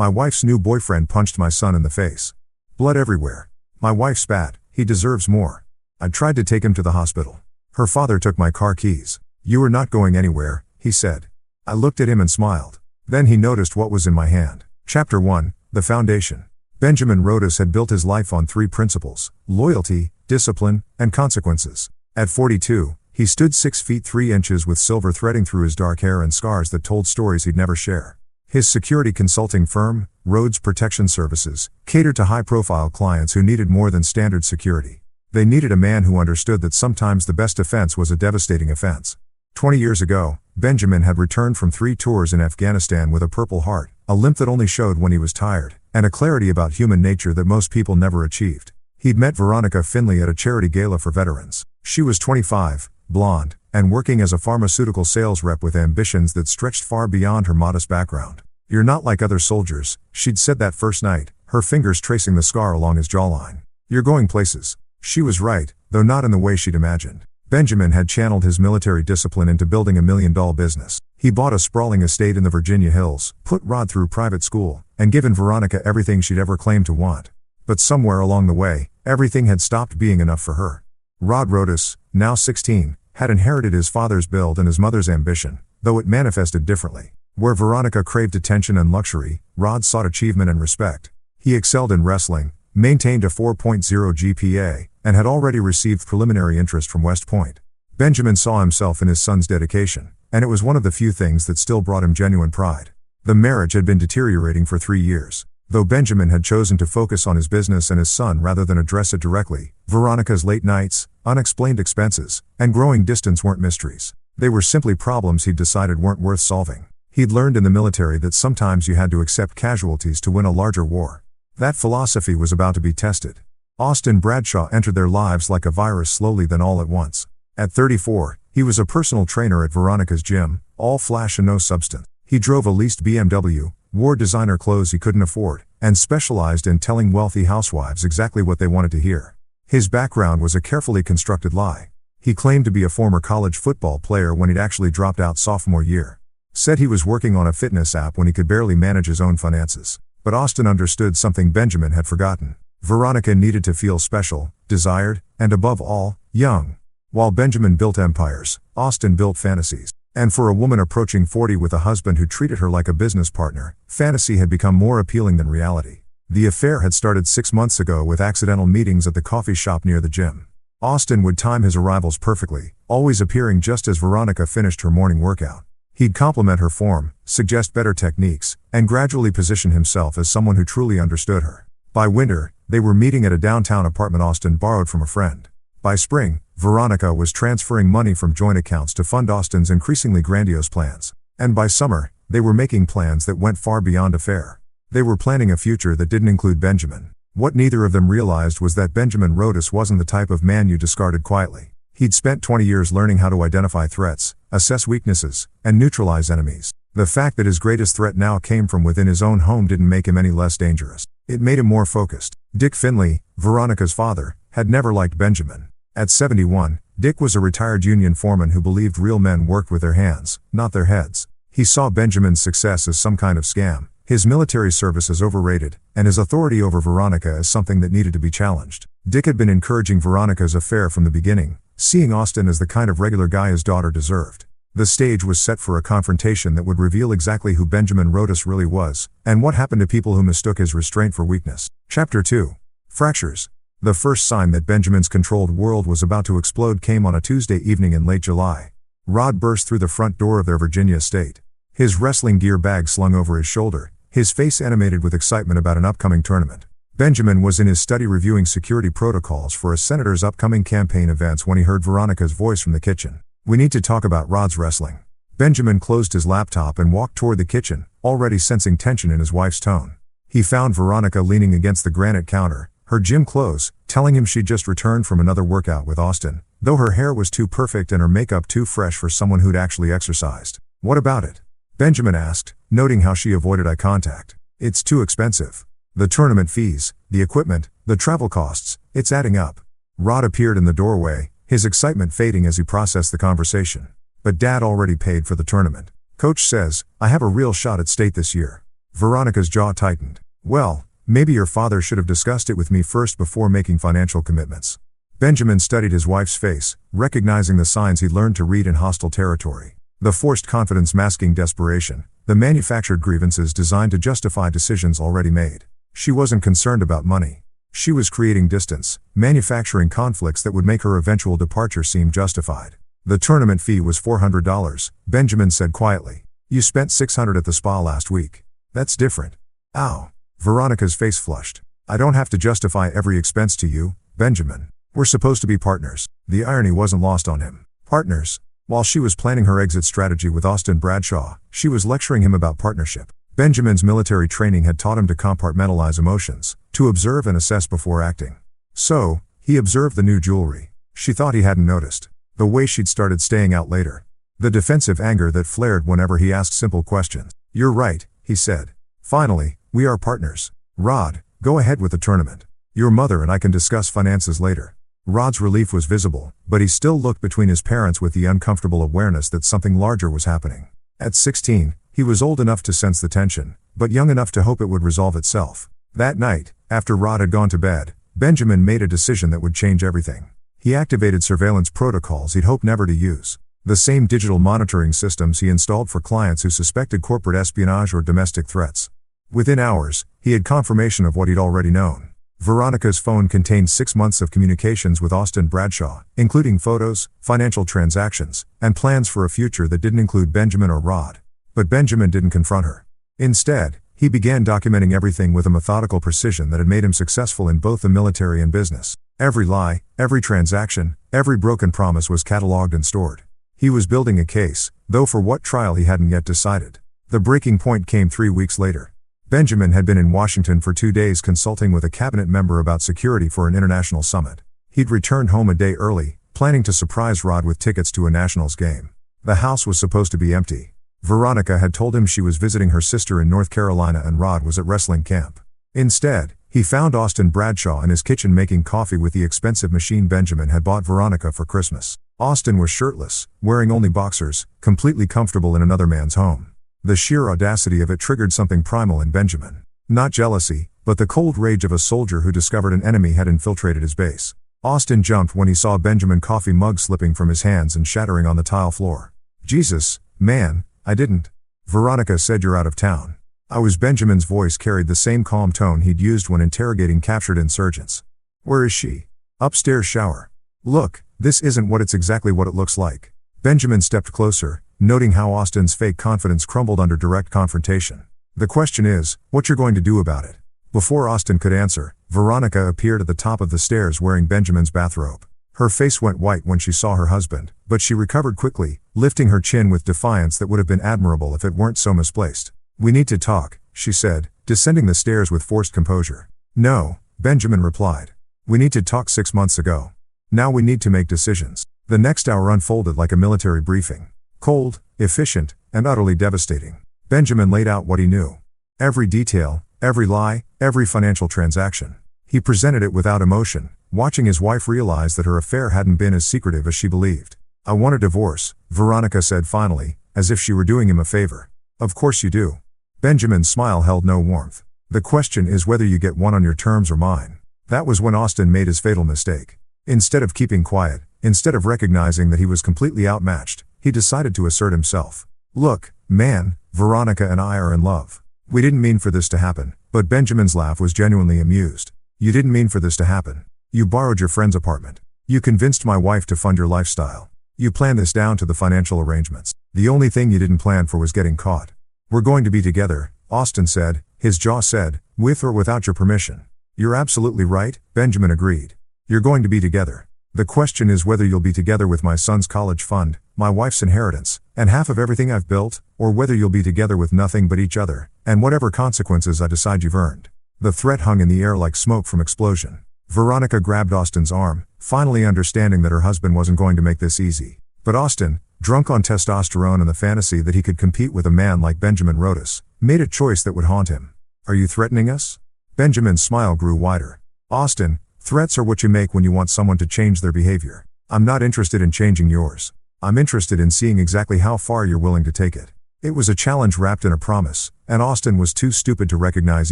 My wife's new boyfriend punched my son in the face. Blood everywhere. My wife spat, he deserves more. I tried to take him to the hospital. Her father took my car keys. You are not going anywhere, he said. I looked at him and smiled. Then he noticed what was in my hand. Chapter 1, The Foundation. Benjamin Rodas had built his life on 3 principles: loyalty, discipline, and consequences. At 42, he stood 6 feet 3 inches with silver threading through his dark hair and scars that told stories he'd never share. His security consulting firm, Rhodes Protection Services, catered to high-profile clients who needed more than standard security. They needed a man who understood that sometimes the best defense was a devastating offense. 20 years ago, Benjamin had returned from 3 tours in Afghanistan with a purple heart, a limp that only showed when he was tired, and a clarity about human nature that most people never achieved. He'd met Veronica Finley at a charity gala for veterans. She was 25, blonde, and working as a pharmaceutical sales rep with ambitions that stretched far beyond her modest background. "You're not like other soldiers," she'd said that first night, her fingers tracing the scar along his jawline. "You're going places." She was right, though not in the way she'd imagined. Benjamin had channeled his military discipline into building a $1 million business. He bought a sprawling estate in the Virginia hills, put Rod through private school, and given Veronica everything she'd ever claimed to want. But somewhere along the way, everything had stopped being enough for her. Rod Rodas, now 16, had inherited his father's build and his mother's ambition, though it manifested differently. Where Veronica craved attention and luxury, Rod sought achievement and respect. He excelled in wrestling, maintained a 4.0 GPA, and had already received preliminary interest from West Point. Benjamin saw himself in his son's dedication, and it was one of the few things that still brought him genuine pride. The marriage had been deteriorating for 3 years. Though Benjamin had chosen to focus on his business and his son rather than address it directly, Veronica's late nights, unexplained expenses, and growing distance weren't mysteries. They were simply problems he'd decided weren't worth solving. He'd learned in the military that sometimes you had to accept casualties to win a larger war. That philosophy was about to be tested. Austin Bradshaw entered their lives like a virus, slowly then all at once. At 34, he was a personal trainer at Veronica's gym, all flash and no substance. He drove a leased BMW, wore designer clothes he couldn't afford, and specialized in telling wealthy housewives exactly what they wanted to hear. His background was a carefully constructed lie. He claimed to be a former college football player when he'd actually dropped out sophomore year. Said he was working on a fitness app when he could barely manage his own finances. But Austin understood something Benjamin had forgotten. Veronica needed to feel special, desired, and above all, young. While Benjamin built empires, Austin built fantasies. And for a woman approaching 40 with a husband who treated her like a business partner, fantasy had become more appealing than reality. The affair had started 6 months ago with accidental meetings at the coffee shop near the gym. Austin would time his arrivals perfectly, always appearing just as Veronica finished her morning workout. He'd compliment her form, suggest better techniques, and gradually position himself as someone who truly understood her. By winter, they were meeting at a downtown apartment Austin borrowed from a friend. By spring, Veronica was transferring money from joint accounts to fund Austin's increasingly grandiose plans. And by summer, they were making plans that went far beyond affair. They were planning a future that didn't include Benjamin. What neither of them realized was that Benjamin Rodas wasn't the type of man you discarded quietly. He'd spent 20 years learning how to identify threats, assess weaknesses, and neutralize enemies. The fact that his greatest threat now came from within his own home didn't make him any less dangerous. It made him more focused. Dick Finley, Veronica's father, had never liked Benjamin. At 71, Dick was a retired union foreman who believed real men worked with their hands, not their heads. He saw Benjamin's success as some kind of scam, his military service as overrated, and his authority over Veronica as something that needed to be challenged. Dick had been encouraging Veronica's affair from the beginning, seeing Austin as the kind of regular guy his daughter deserved. The stage was set for a confrontation that would reveal exactly who Benjamin Rodas really was, and what happened to people who mistook his restraint for weakness. Chapter 2. Fractures. The first sign that Benjamin's controlled world was about to explode came on a Tuesday evening in late July. Rod burst through the front door of their Virginia estate. His wrestling gear bag slung over his shoulder, his face animated with excitement about an upcoming tournament. Benjamin was in his study reviewing security protocols for a senator's upcoming campaign events when he heard Veronica's voice from the kitchen. "We need to talk about Rod's wrestling." Benjamin closed his laptop and walked toward the kitchen, already sensing tension in his wife's tone. He found Veronica leaning against the granite counter, her gym clothes, telling him she'd just returned from another workout with Austin, though her hair was too perfect and her makeup too fresh for someone who'd actually exercised. "What about it?" Benjamin asked, noting how she avoided eye contact. "It's too expensive. The tournament fees, the equipment, the travel costs, it's adding up." Rod appeared in the doorway, his excitement fading as he processed the conversation. "But Dad already paid for the tournament. Coach says, I have a real shot at state this year." Veronica's jaw tightened. Well, maybe your father should have discussed it with me first before making financial commitments. Benjamin studied his wife's face, recognizing the signs he'd learned to read in hostile territory. The forced confidence masking desperation, the manufactured grievances designed to justify decisions already made. She wasn't concerned about money. She was creating distance, manufacturing conflicts that would make her eventual departure seem justified. The tournament fee was $400, Benjamin said quietly. You spent $600 at the spa last week. That's different. Ow. Veronica's face flushed. I don't have to justify every expense to you, Benjamin. We're supposed to be partners. The irony wasn't lost on him. Partners? While she was planning her exit strategy with Austin Bradshaw, she was lecturing him about partnership. Benjamin's military training had taught him to compartmentalize emotions, to observe and assess before acting. So, he observed the new jewelry. She thought he hadn't noticed. The way she'd started staying out later. The defensive anger that flared whenever he asked simple questions. You're right, he said. Finally, we are partners. Rod, go ahead with the tournament. Your mother and I can discuss finances later. Rod's relief was visible, but he still looked between his parents with the uncomfortable awareness that something larger was happening. At 16, he was old enough to sense the tension, but young enough to hope it would resolve itself. That night, after Rod had gone to bed, Benjamin made a decision that would change everything. He activated surveillance protocols he'd hoped never to use. The same digital monitoring systems he installed for clients who suspected corporate espionage or domestic threats. Within hours, he had confirmation of what he'd already known. Veronica's phone contained 6 months of communications with Austin Bradshaw, including photos, financial transactions, and plans for a future that didn't include Benjamin or Rod. But Benjamin didn't confront her. Instead, he began documenting everything with a methodical precision that had made him successful in both the military and business. Every lie, every transaction, every broken promise was cataloged and stored. He was building a case, though for what trial he hadn't yet decided. The breaking point came 3 weeks later. Benjamin had been in Washington for 2 days consulting with a cabinet member about security for an international summit. He'd returned home a day early, planning to surprise Rod with tickets to a Nationals game. The house was supposed to be empty. Veronica had told him she was visiting her sister in North Carolina and Rod was at wrestling camp. Instead, he found Austin Bradshaw in his kitchen making coffee with the expensive machine Benjamin had bought Veronica for Christmas. Austin was shirtless, wearing only boxers, completely comfortable in another man's home. The sheer audacity of it triggered something primal in Benjamin. Not jealousy, but the cold rage of a soldier who discovered an enemy had infiltrated his base. Austin jumped when he saw Benjamin's coffee mug slipping from his hands and shattering on the tile floor. Jesus, man, I didn't. Veronica said you're out of town. I was. Benjamin's voice carried the same calm tone he'd used when interrogating captured insurgents. Where is she? Upstairs shower. Look, this isn't what it's exactly what it looks like. Benjamin stepped closer, noting how Austin's fake confidence crumbled under direct confrontation. The question is, what you're going to do about it? Before Austin could answer, Veronica appeared at the top of the stairs wearing Benjamin's bathrobe. Her face went white when she saw her husband, but she recovered quickly, lifting her chin with defiance that would have been admirable if it weren't so misplaced. We need to talk, she said, descending the stairs with forced composure. No, Benjamin replied. We need to talk 6 months ago. Now we need to make decisions. The next hour unfolded like a military briefing. Cold, efficient, and utterly devastating. Benjamin laid out what he knew. Every detail, every lie, every financial transaction. He presented it without emotion, watching his wife realize that her affair hadn't been as secretive as she believed. I want a divorce, Veronica said finally, as if she were doing him a favor. Of course you do. Benjamin's smile held no warmth. The question is whether you get one on your terms or mine. That was when Austin made his fatal mistake. Instead of keeping quiet, instead of recognizing that he was completely outmatched, he decided to assert himself. Look, man, Veronica and I are in love. We didn't mean for this to happen, but Benjamin's laugh was genuinely amused. You didn't mean for this to happen. You borrowed your friend's apartment. You convinced my wife to fund your lifestyle. You planned this down to the financial arrangements. The only thing you didn't plan for was getting caught. We're going to be together, Austin said, his jaw said, with or without your permission. You're absolutely right, Benjamin agreed. You're going to be together. The question is whether you'll be together with my son's college fund, my wife's inheritance, and half of everything I've built, or whether you'll be together with nothing but each other, and whatever consequences I decide you've earned. The threat hung in the air like smoke from explosion. Veronica grabbed Austin's arm, finally understanding that her husband wasn't going to make this easy. But Austin, drunk on testosterone and the fantasy that he could compete with a man like Benjamin Rodas, made a choice that would haunt him. Are you threatening us? Benjamin's smile grew wider. Austin, threats are what you make when you want someone to change their behavior. I'm not interested in changing yours. I'm interested in seeing exactly how far you're willing to take it. It was a challenge wrapped in a promise, and Austin was too stupid to recognize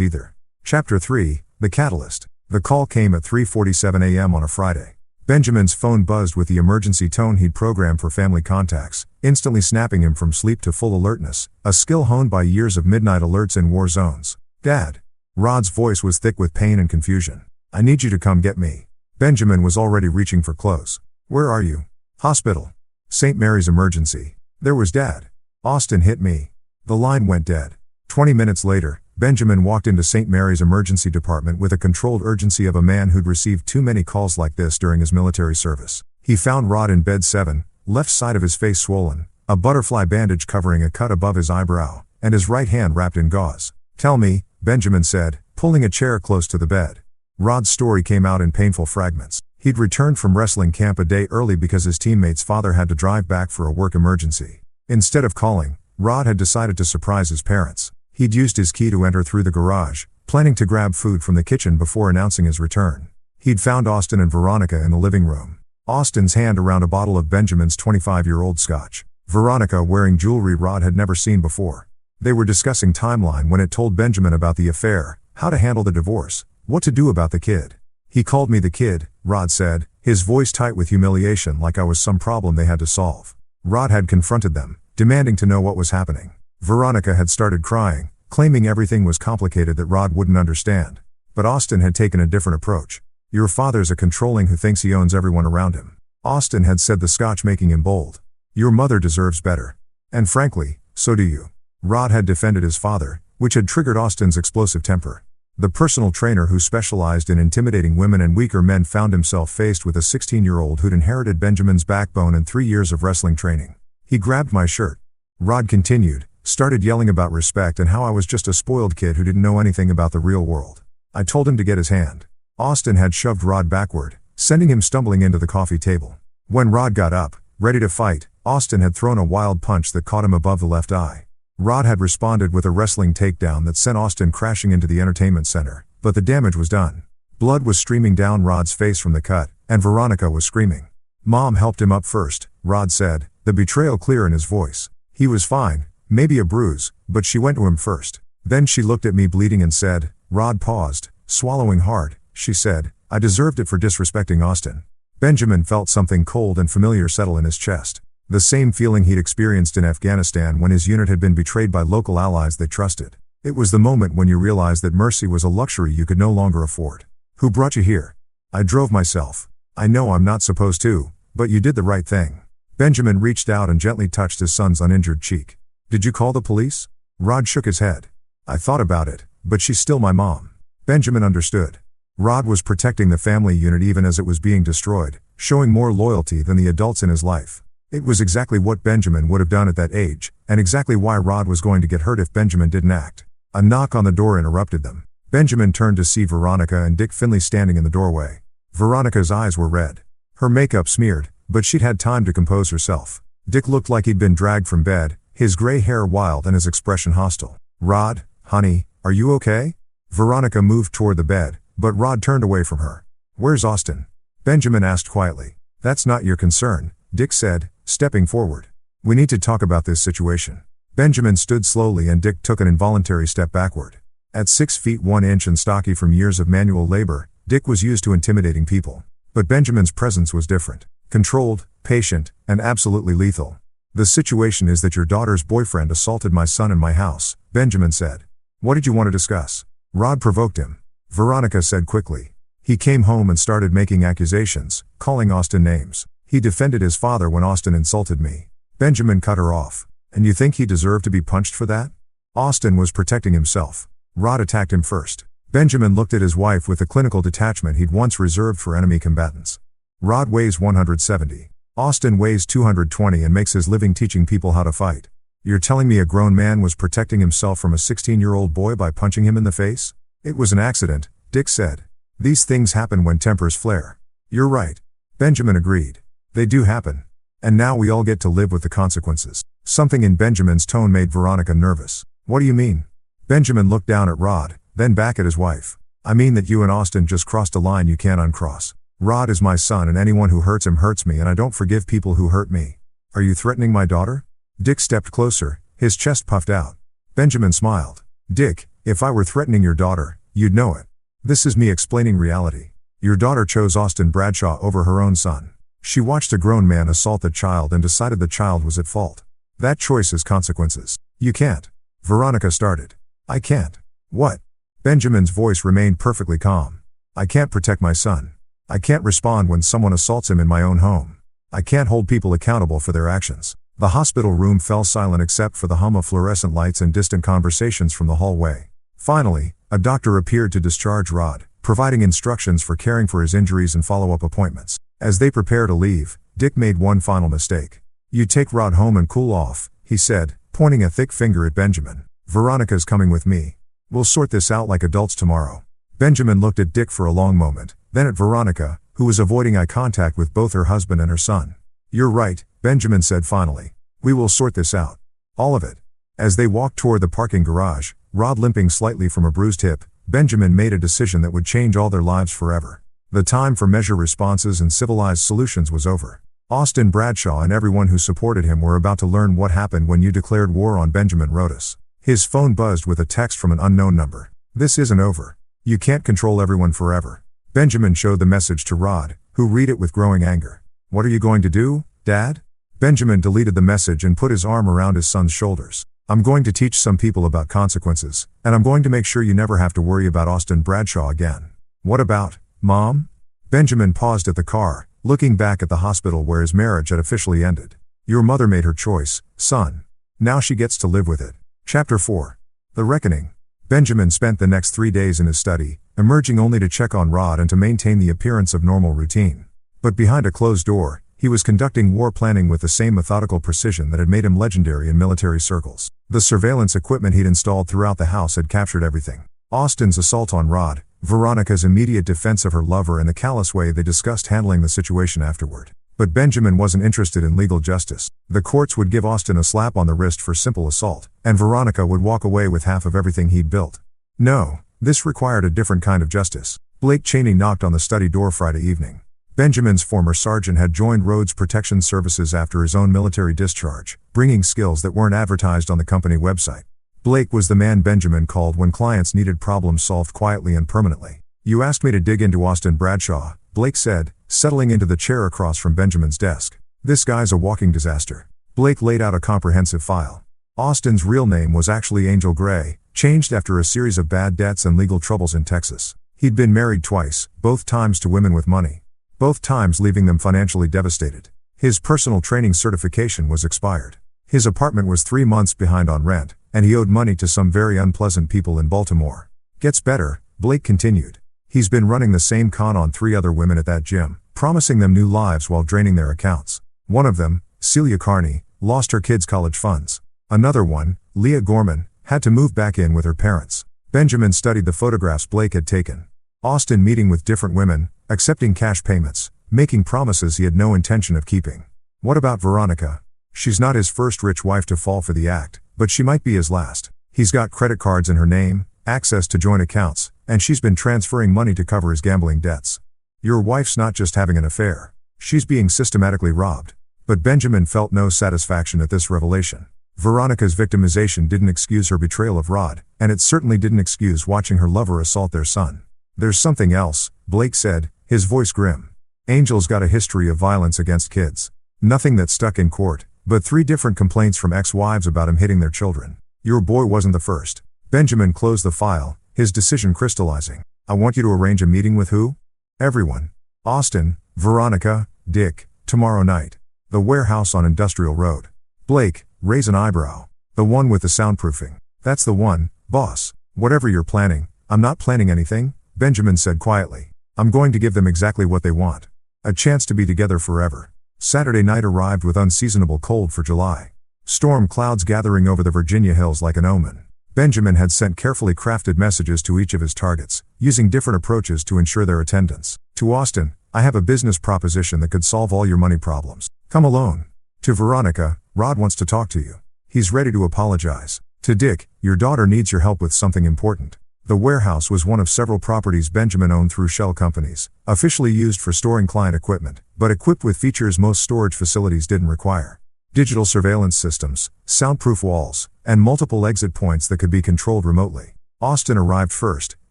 either. Chapter 3, The Catalyst. The call came at 3:47 a.m. on a Friday. Benjamin's phone buzzed with the emergency tone he'd programmed for family contacts, instantly snapping him from sleep to full alertness, a skill honed by years of midnight alerts in war zones. "Dad." Rod's voice was thick with pain and confusion. "I need you to come get me." Benjamin was already reaching for clothes. "Where are you?" "Hospital. St. Mary's emergency." "There was Dad." "Austin hit me." The line went dead. 20 minutes later, Benjamin walked into St. Mary's emergency department with a controlled urgency of a man who'd received too many calls like this during his military service. He found Rod in bed 7, left side of his face swollen, a butterfly bandage covering a cut above his eyebrow, and his right hand wrapped in gauze. "Tell me," Benjamin said, pulling a chair close to the bed. Rod's story came out in painful fragments. He'd returned from wrestling camp a day early because his teammate's father had to drive back for a work emergency. Instead of calling, Rod had decided to surprise his parents. He'd used his key to enter through the garage, planning to grab food from the kitchen before announcing his return. He'd found Austin and Veronica in the living room. Austin's hand around a bottle of Benjamin's 25-year-old scotch. Veronica wearing jewelry Rod had never seen before. They were discussing timeline when it told Benjamin about the affair, how to handle the divorce, what to do about the kid. "He called me the kid," Rod said, his voice tight with humiliation like I was some problem they had to solve. Rod had confronted them, demanding to know what was happening. Veronica had started crying, claiming everything was complicated that Rod wouldn't understand. But Austin had taken a different approach. "Your father's a controlling who thinks he owns everyone around him." Austin had said, the scotch making him bold. "Your mother deserves better. And frankly, so do you." Rod had defended his father, which had triggered Austin's explosive temper. The personal trainer who specialized in intimidating women and weaker men found himself faced with a 16-year-old who'd inherited Benjamin's backbone and 3 years of wrestling training. "He grabbed my shirt," Rod continued, started yelling about respect and how I was just a spoiled kid who didn't know anything about the real world. "I told him to get his hand." Austin had shoved Rod backward, sending him stumbling into the coffee table. When Rod got up, ready to fight, Austin had thrown a wild punch that caught him above the left eye. Rod had responded with a wrestling takedown that sent Austin crashing into the entertainment center, but the damage was done. Blood was streaming down Rod's face from the cut, and Veronica was screaming. "Mom helped him up first," Rod said, the betrayal clear in his voice. "He was fine, maybe a bruise, but she went to him first. Then she looked at me bleeding and said," Rod paused, swallowing hard, "she said, I deserved it for disrespecting Austin." Benjamin felt something cold and familiar settle in his chest. The same feeling he'd experienced in Afghanistan when his unit had been betrayed by local allies they trusted. It was the moment when you realized that mercy was a luxury you could no longer afford. "Who brought you here?" "I drove myself. I know I'm not supposed to, but you did the right thing." Benjamin reached out and gently touched his son's uninjured cheek. "Did you call the police?" Rod shook his head. "I thought about it, but she's still my mom." Benjamin understood. Rod was protecting the family unit even as it was being destroyed, showing more loyalty than the adults in his life. It was exactly what Benjamin would have done at that age, and exactly why Rod was going to get hurt if Benjamin didn't act. A knock on the door interrupted them. Benjamin turned to see Veronica and Dick Finley standing in the doorway. Veronica's eyes were red. Her makeup smeared, but she'd had time to compose herself. Dick looked like he'd been dragged from bed, his gray hair wild and his expression hostile. "Rod, honey, are you okay?" Veronica moved toward the bed, but Rod turned away from her. "Where's Austin?" Benjamin asked quietly. "That's not your concern," Dick said, stepping forward. "We need to talk about this situation." Benjamin stood slowly and Dick took an involuntary step backward. At 6 feet 1 inch and stocky from years of manual labor, Dick was used to intimidating people. But Benjamin's presence was different. Controlled, patient, and absolutely lethal. "The situation is that your daughter's boyfriend assaulted my son in my house," Benjamin said. "What did you want to discuss?" Rod provoked him. Veronica said quickly. "He came home and started making accusations, calling Austin names. He defended his father when Austin insulted me." Benjamin cut her off. "And you think he deserved to be punched for that?" Austin was protecting himself. Rod attacked him first. Benjamin looked at his wife with the clinical detachment he'd once reserved for enemy combatants. "Rod weighs 170. Austin weighs 220 and makes his living teaching people how to fight. You're telling me a grown man was protecting himself from a 16-year-old boy by punching him in the face?" "It was an accident," Dick said. "These things happen when tempers flare." "You're right." Benjamin agreed. "They do happen. And now we all get to live with the consequences." Something in Benjamin's tone made Veronica nervous. "What do you mean?" Benjamin looked down at Rod, then back at his wife. "I mean that you and Austin just crossed a line you can't uncross. Rod is my son and anyone who hurts him hurts me and I don't forgive people who hurt me." "Are you threatening my daughter?" Dick stepped closer, His chest puffed out. Benjamin smiled. Dick, if I were threatening your daughter, you'd know it. This is me explaining reality. Your daughter chose Austin Bradshaw over her own son. She watched a grown man assault the child and decided the child was at fault. That choice has consequences. You can't. Veronica started. I can't. What? Benjamin's voice remained perfectly calm. I can't protect my son. I can't respond when someone assaults him in my own home. I can't hold people accountable for their actions. The hospital room fell silent except for the hum of fluorescent lights and distant conversations from the hallway. Finally, a doctor appeared to discharge Rod, providing instructions for caring for his injuries and follow-up appointments. As they prepare to leave, Dick made one final mistake. You take Rod home and cool off, he said, pointing a thick finger at Benjamin. Veronica's coming with me. We'll sort this out like adults tomorrow. Benjamin looked at Dick for a long moment, then at Veronica, who was avoiding eye contact with both her husband and her son. You're right, Benjamin said finally. We will sort this out. All of it. As they walked toward the parking garage, Rod limping slightly from a bruised hip, Benjamin made a decision that would change all their lives forever. The time for measured responses and civilized solutions was over. Austin Bradshaw and everyone who supported him were about to learn what happened when you declared war on Benjamin Rodas. His phone buzzed with a text from an unknown number. This isn't over. You can't control everyone forever. Benjamin showed the message to Rod, who read it with growing anger. What are you going to do, Dad? Benjamin deleted the message and put his arm around his son's shoulders. I'm going to teach some people about consequences, and I'm going to make sure you never have to worry about Austin Bradshaw again. What about, Mom? Benjamin paused at the car, looking back at the hospital where his marriage had officially ended. Your mother made her choice, son. Now she gets to live with it. Chapter 4. The Reckoning. Benjamin spent the next 3 days in his study, emerging only to check on Rod and to maintain the appearance of normal routine. But behind a closed door, he was conducting war planning with the same methodical precision that had made him legendary in military circles. The surveillance equipment he'd installed throughout the house had captured everything. Austin's assault on Rod, Veronica's immediate defense of her lover and the callous way they discussed handling the situation afterward. But Benjamin wasn't interested in legal justice. The courts would give Austin a slap on the wrist for simple assault, and Veronica would walk away with half of everything he'd built. No, this required a different kind of justice. Blake Cheney knocked on the study door Friday evening. Benjamin's former sergeant had joined Roads Protection Services after his own military discharge, bringing skills that weren't advertised on the company website. Blake was the man Benjamin called when clients needed problems solved quietly and permanently. You asked me to dig into Austin Bradshaw, Blake said, settling into the chair across from Benjamin's desk. This guy's a walking disaster. Blake laid out a comprehensive file. Austin's real name was actually Angel Gray, changed after a series of bad debts and legal troubles in Texas. He'd been married twice, both times to women with money. Both times leaving them financially devastated. His personal training certification was expired. His apartment was 3 months behind on rent, and he owed money to some very unpleasant people in Baltimore. Gets better, Blake continued. He's been running the same con on 3 other women at that gym, promising them new lives while draining their accounts. One of them, Celia Carney, lost her kids' college funds. Another one, Leah Gorman, had to move back in with her parents. Benjamin studied the photographs Blake had taken. Austin meeting with different women, accepting cash payments, making promises he had no intention of keeping. What about Veronica? She's not his first rich wife to fall for the act, but she might be his last. He's got credit cards in her name, access to joint accounts, and she's been transferring money to cover his gambling debts. Your wife's not just having an affair. She's being systematically robbed. But Benjamin felt no satisfaction at this revelation. Veronica's victimization didn't excuse her betrayal of Rod, and it certainly didn't excuse watching her lover assault their son. There's something else, Blake said, his voice grim. Angel's got a history of violence against kids. Nothing that stuck in court, but 3 different complaints from ex-wives about him hitting their children. Your boy wasn't the first. Benjamin closed the file, his decision crystallizing. I want you to arrange a meeting with who? Everyone. Austin, Veronica, Dick, tomorrow night. The warehouse on Industrial Road. Blake, raise an eyebrow. The one with the soundproofing. That's the one, boss. Whatever you're planning, I'm not planning anything, Benjamin said quietly. I'm going to give them exactly what they want. A chance to be together forever. Saturday night arrived with unseasonable cold for July. Storm clouds gathering over the Virginia hills like an omen. Benjamin had sent carefully crafted messages to each of his targets, using different approaches to ensure their attendance. To Austin, I have a business proposition that could solve all your money problems. Come alone. To Veronica, Rod wants to talk to you. He's ready to apologize. To Dick, your daughter needs your help with something important. The warehouse was one of several properties Benjamin owned through shell companies, officially used for storing client equipment, but equipped with features most storage facilities didn't require. Digital surveillance systems, soundproof walls, and multiple exit points that could be controlled remotely. Austin arrived first,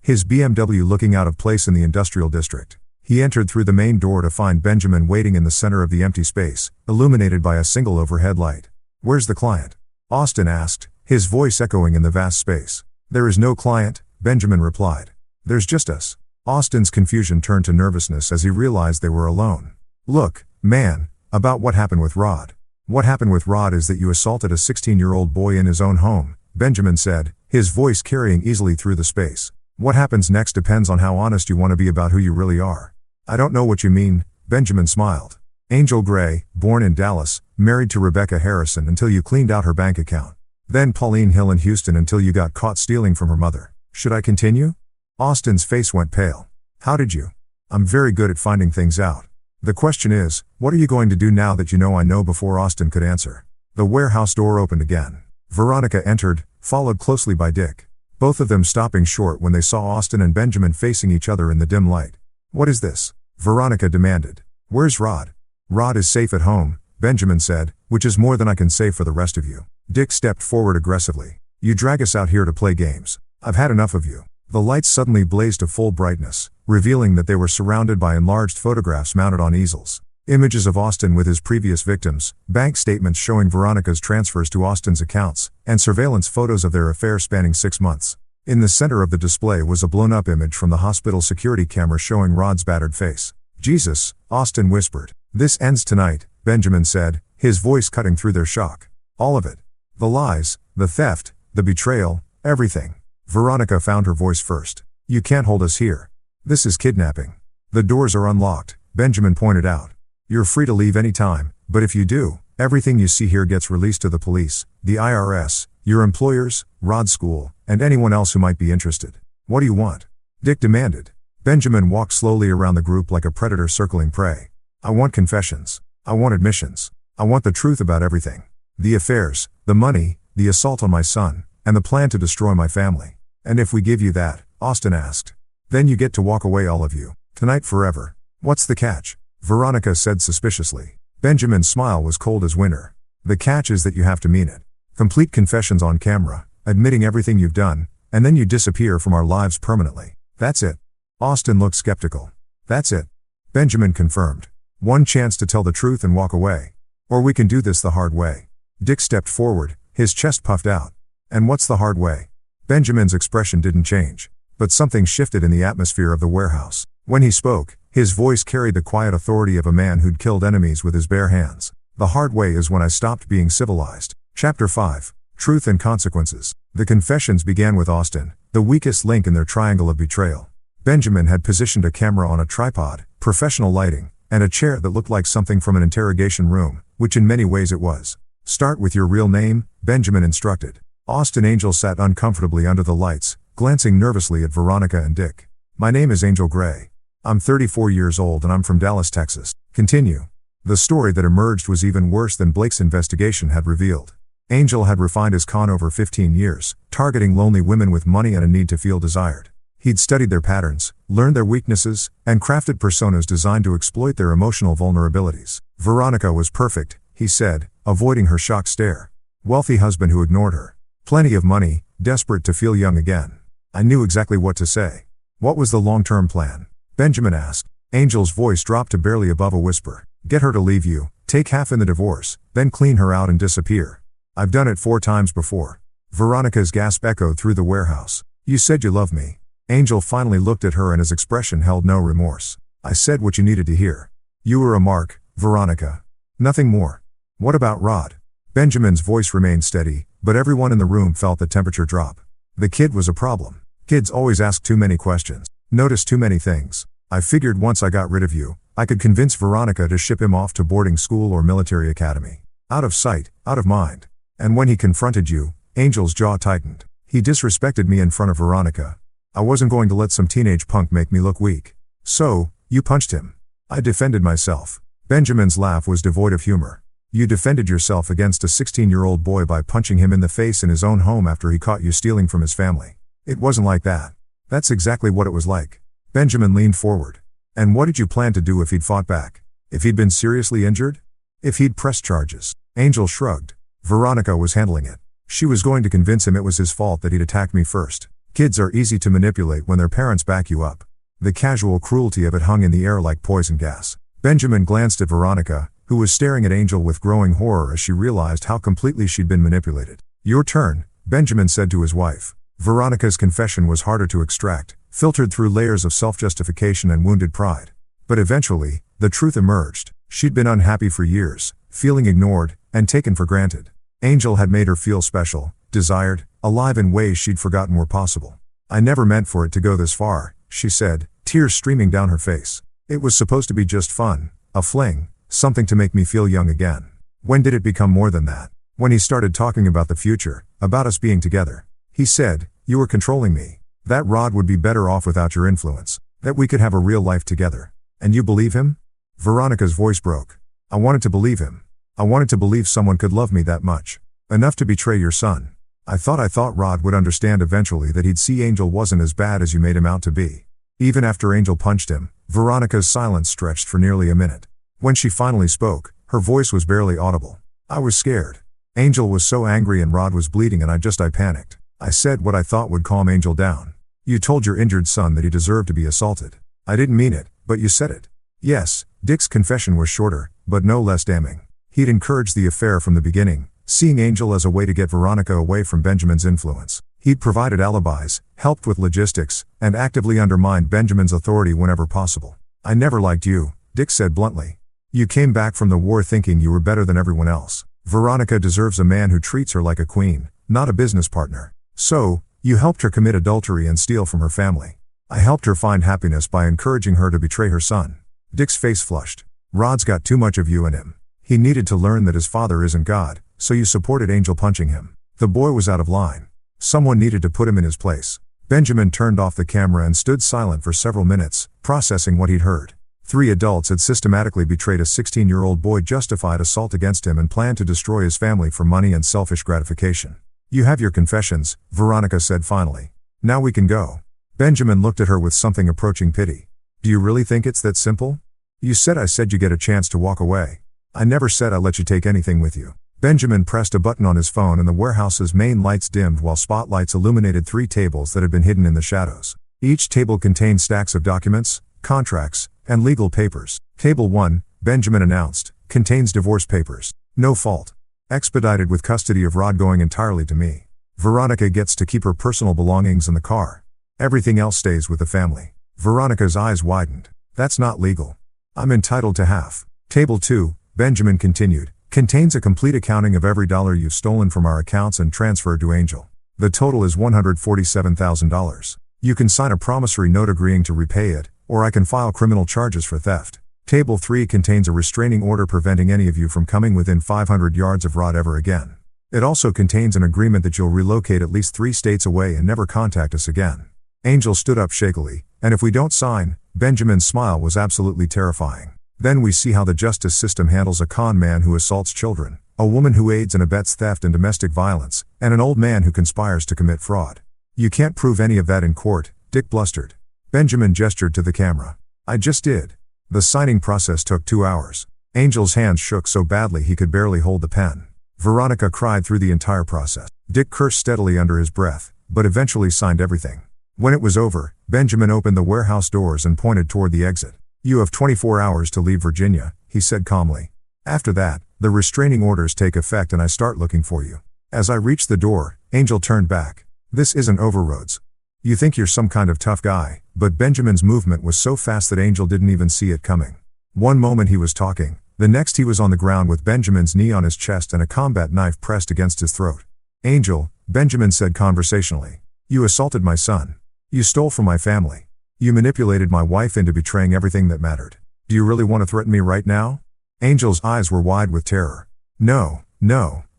his BMW looking out of place in the industrial district. He entered through the main door to find Benjamin waiting in the center of the empty space, illuminated by a single overhead light. "Where's the client?" Austin asked, his voice echoing in the vast space. "There is no client," Benjamin replied. "There's just us." Austin's confusion turned to nervousness as he realized they were alone. "Look, man, about what happened with Rod." "What happened with Rod is that you assaulted a 16-year-old boy in his own home," Benjamin said, his voice carrying easily through the space. "What happens next depends on how honest you want to be about who you really are." "I don't know what you mean," Benjamin smiled. "Angel Gray, born in Dallas, married to Rebecca Harrison until you cleaned out her bank account. Then Pauline Hill in Houston until you got caught stealing from her mother. Should I continue?" Austin's face went pale. "How did you?" "I'm very good at finding things out. The question is, what are you going to do now that you know I know?" Before Austin could answer, the warehouse door opened again. Veronica entered, followed closely by Dick. Both of them stopping short when they saw Austin and Benjamin facing each other in the dim light. "What is this?" Veronica demanded. "Where's Rod?" "Rod is safe at home," Benjamin said, "which is more than I can say for the rest of you." Dick stepped forward aggressively. "You drag us out here to play games. I've had enough of you." The lights suddenly blazed to full brightness, revealing that they were surrounded by enlarged photographs mounted on easels. Images of Austin with his previous victims, bank statements showing Veronica's transfers to Austin's accounts, and surveillance photos of their affair spanning 6 months. In the center of the display was a blown-up image from the hospital security camera showing Rod's battered face. "Jesus," Austin whispered. "This ends tonight," Benjamin said, his voice cutting through their shock. "All of it. The lies, the theft, the betrayal, everything." Veronica found her voice first. "You can't hold us here. This is kidnapping." "The doors are unlocked," Benjamin pointed out. "You're free to leave any time, but if you do, everything you see here gets released to the police, the IRS, your employers, Rod's school, and anyone else who might be interested." "What do you want?" Dick demanded. Benjamin walked slowly around the group like a predator circling prey. "I want confessions. I want admissions. I want the truth about everything. The affairs, the money, the assault on my son, and the plan to destroy my family." "And if we give you that," Austin asked, "then you get to walk away, all of you. Tonight forever." "What's the catch?" Veronica said suspiciously. Benjamin's smile was cold as winter. "The catch is that you have to mean it. Complete confessions on camera, admitting everything you've done, and then you disappear from our lives permanently. That's it." Austin looked skeptical. "That's it," Benjamin confirmed. "One chance to tell the truth and walk away. Or we can do this the hard way." Dick stepped forward, his chest puffed out. "And what's the hard way?" Benjamin's expression didn't change, but something shifted in the atmosphere of the warehouse. When he spoke, his voice carried the quiet authority of a man who'd killed enemies with his bare hands. "The hard way is when I stopped being civilized." Chapter 5. Truth and Consequences. The confessions began with Austin, the weakest link in their triangle of betrayal. Benjamin had positioned a camera on a tripod, professional lighting, and a chair that looked like something from an interrogation room, which in many ways it was. "Start with your real name," Benjamin instructed. Austin Angel sat uncomfortably under the lights, glancing nervously at Veronica and Dick. "My name is Angel Gray. I'm 34 years old and I'm from Dallas, Texas." Continue. The story that emerged was even worse than Blake's investigation had revealed. Angel had refined his con over 15 years, targeting lonely women with money and a need to feel desired. He'd studied their patterns, learned their weaknesses, and crafted personas designed to exploit their emotional vulnerabilities. Veronica was perfect, he said, avoiding her shocked stare. Wealthy husband who ignored her. Plenty of money, desperate to feel young again. I knew exactly what to say. "What was the long-term plan?" Benjamin asked. Angel's voice dropped to barely above a whisper. "Get her to leave you, take half in the divorce, then clean her out and disappear. I've done it 4 times before." Veronica's gasp echoed through the warehouse. "You said you loved me." Angel finally looked at her and his expression held no remorse. "I said what you needed to hear. You were a mark, Veronica. Nothing more." "What about Rod?" Benjamin's voice remained steady, but everyone in the room felt the temperature drop. The kid was a problem. Kids always ask too many questions, notice too many things. "I figured once I got rid of you, I could convince Veronica to ship him off to boarding school or military academy. Out of sight, out of mind." And when he confronted you, Angel's jaw tightened. "He disrespected me in front of Veronica. I wasn't going to let some teenage punk make me look weak. So, you punched him." "I defended myself." Benjamin's laugh was devoid of humor. "You defended yourself against a 16-year-old boy by punching him in the face in his own home after he caught you stealing from his family. It wasn't like that." "That's exactly what it was like." Benjamin leaned forward. "And what did you plan to do if he'd fought back? If he'd been seriously injured? If he'd pressed charges?" Angel shrugged. "Veronica was handling it. She was going to convince him it was his fault that he'd attacked me first. Kids are easy to manipulate when their parents back you up. The casual cruelty of it hung in the air like poison gas. Benjamin glanced at Veronica, who was staring at Angel with growing horror as she realized how completely she'd been manipulated. Your turn, Benjamin said to his wife. Veronica's confession was harder to extract, filtered through layers of self-justification and wounded pride. But eventually, the truth emerged. She'd been unhappy for years, feeling ignored, and taken for granted. Angel had made her feel special, desired, alive in ways she'd forgotten were possible. I never meant for it to go this far, she said, tears streaming down her face. It was supposed to be just fun, a fling, something to make me feel young again. When did it become more than that? When he started talking about the future, about us being together. He said, you were controlling me. That Rod would be better off without your influence. That we could have a real life together. And you believe him? Veronica's voice broke. I wanted to believe him. I wanted to believe someone could love me that much. Enough to betray your son. I thought Rod would understand eventually that he'd see Angel wasn't as bad as you made him out to be. Even after Angel punched him, Veronica's silence stretched for nearly a minute. When she finally spoke, her voice was barely audible. I was scared. Angel was so angry and Rod was bleeding and I panicked. I said what I thought would calm Angel down. You told your injured son that he deserved to be assaulted. I didn't mean it, but you said it. Yes, Dick's confession was shorter, but no less damning. He'd encouraged the affair from the beginning, seeing Angel as a way to get Veronica away from Benjamin's influence. He'd provided alibis, helped with logistics, and actively undermined Benjamin's authority whenever possible. I never liked you, Dick said bluntly. You came back from the war thinking you were better than everyone else. Veronica deserves a man who treats her like a queen, not a business partner. So, you helped her commit adultery and steal from her family. I helped her find happiness by encouraging her to betray her son. Dick's face flushed. Rod's got too much of you in him. He needed to learn that his father isn't God, so you supported Angel punching him. The boy was out of line. Someone needed to put him in his place. Benjamin turned off the camera and stood silent for several minutes, processing what he'd heard. 3 adults had systematically betrayed a 16-year-old boy, justified assault against him, and planned to destroy his family for money and selfish gratification. You have your confessions, Veronica said finally. Now we can go. Benjamin looked at her with something approaching pity. Do you really think it's that simple? You said I said you get a chance to walk away. I never said I let you take anything with you. Benjamin pressed a button on his phone and the warehouse's main lights dimmed while spotlights illuminated 3 tables that had been hidden in the shadows. Each table contained stacks of documents, contracts, and legal papers. Table 1, Benjamin announced, contains divorce papers. No fault. Expedited with custody of Rod going entirely to me. Veronica gets to keep her personal belongings in the car. Everything else stays with the family. Veronica's eyes widened. That's not legal. I'm entitled to half. Table 2, Benjamin continued, contains a complete accounting of every dollar you've stolen from our accounts and transferred to Angel. The total is $147,000. You can sign a promissory note agreeing to repay it, or I can file criminal charges for theft. Table 3 contains a restraining order preventing any of you from coming within 500 yards of Rod ever again. It also contains an agreement that you'll relocate at least 3 states away and never contact us again. Angel stood up shakily, and if we don't sign, Benjamin's smile was absolutely terrifying. Then we see how the justice system handles a con man who assaults children, a woman who aids and abets theft and domestic violence, and an old man who conspires to commit fraud. You can't prove any of that in court, Dick blustered. Benjamin gestured to the camera. I just did. The signing process took 2 hours. Angel's hands shook so badly he could barely hold the pen. Veronica cried through the entire process. Dick cursed steadily under his breath, but eventually signed everything. When it was over, Benjamin opened the warehouse doors and pointed toward the exit. You have 24 hours to leave Virginia, he said calmly. After that, the restraining orders take effect and I start looking for you. As I reached the door, Angel turned back. This isn't over, Rhodes. You think you're some kind of tough guy, but Benjamin's movement was so fast that Angel didn't even see it coming. One moment he was talking, the next he was on the ground with Benjamin's knee on his chest and a combat knife pressed against his throat. Angel, Benjamin said conversationally. You assaulted my son. You stole from my family. You manipulated my wife into betraying everything that mattered. Do you really want to threaten me right now? Angel's eyes were wide with terror. No,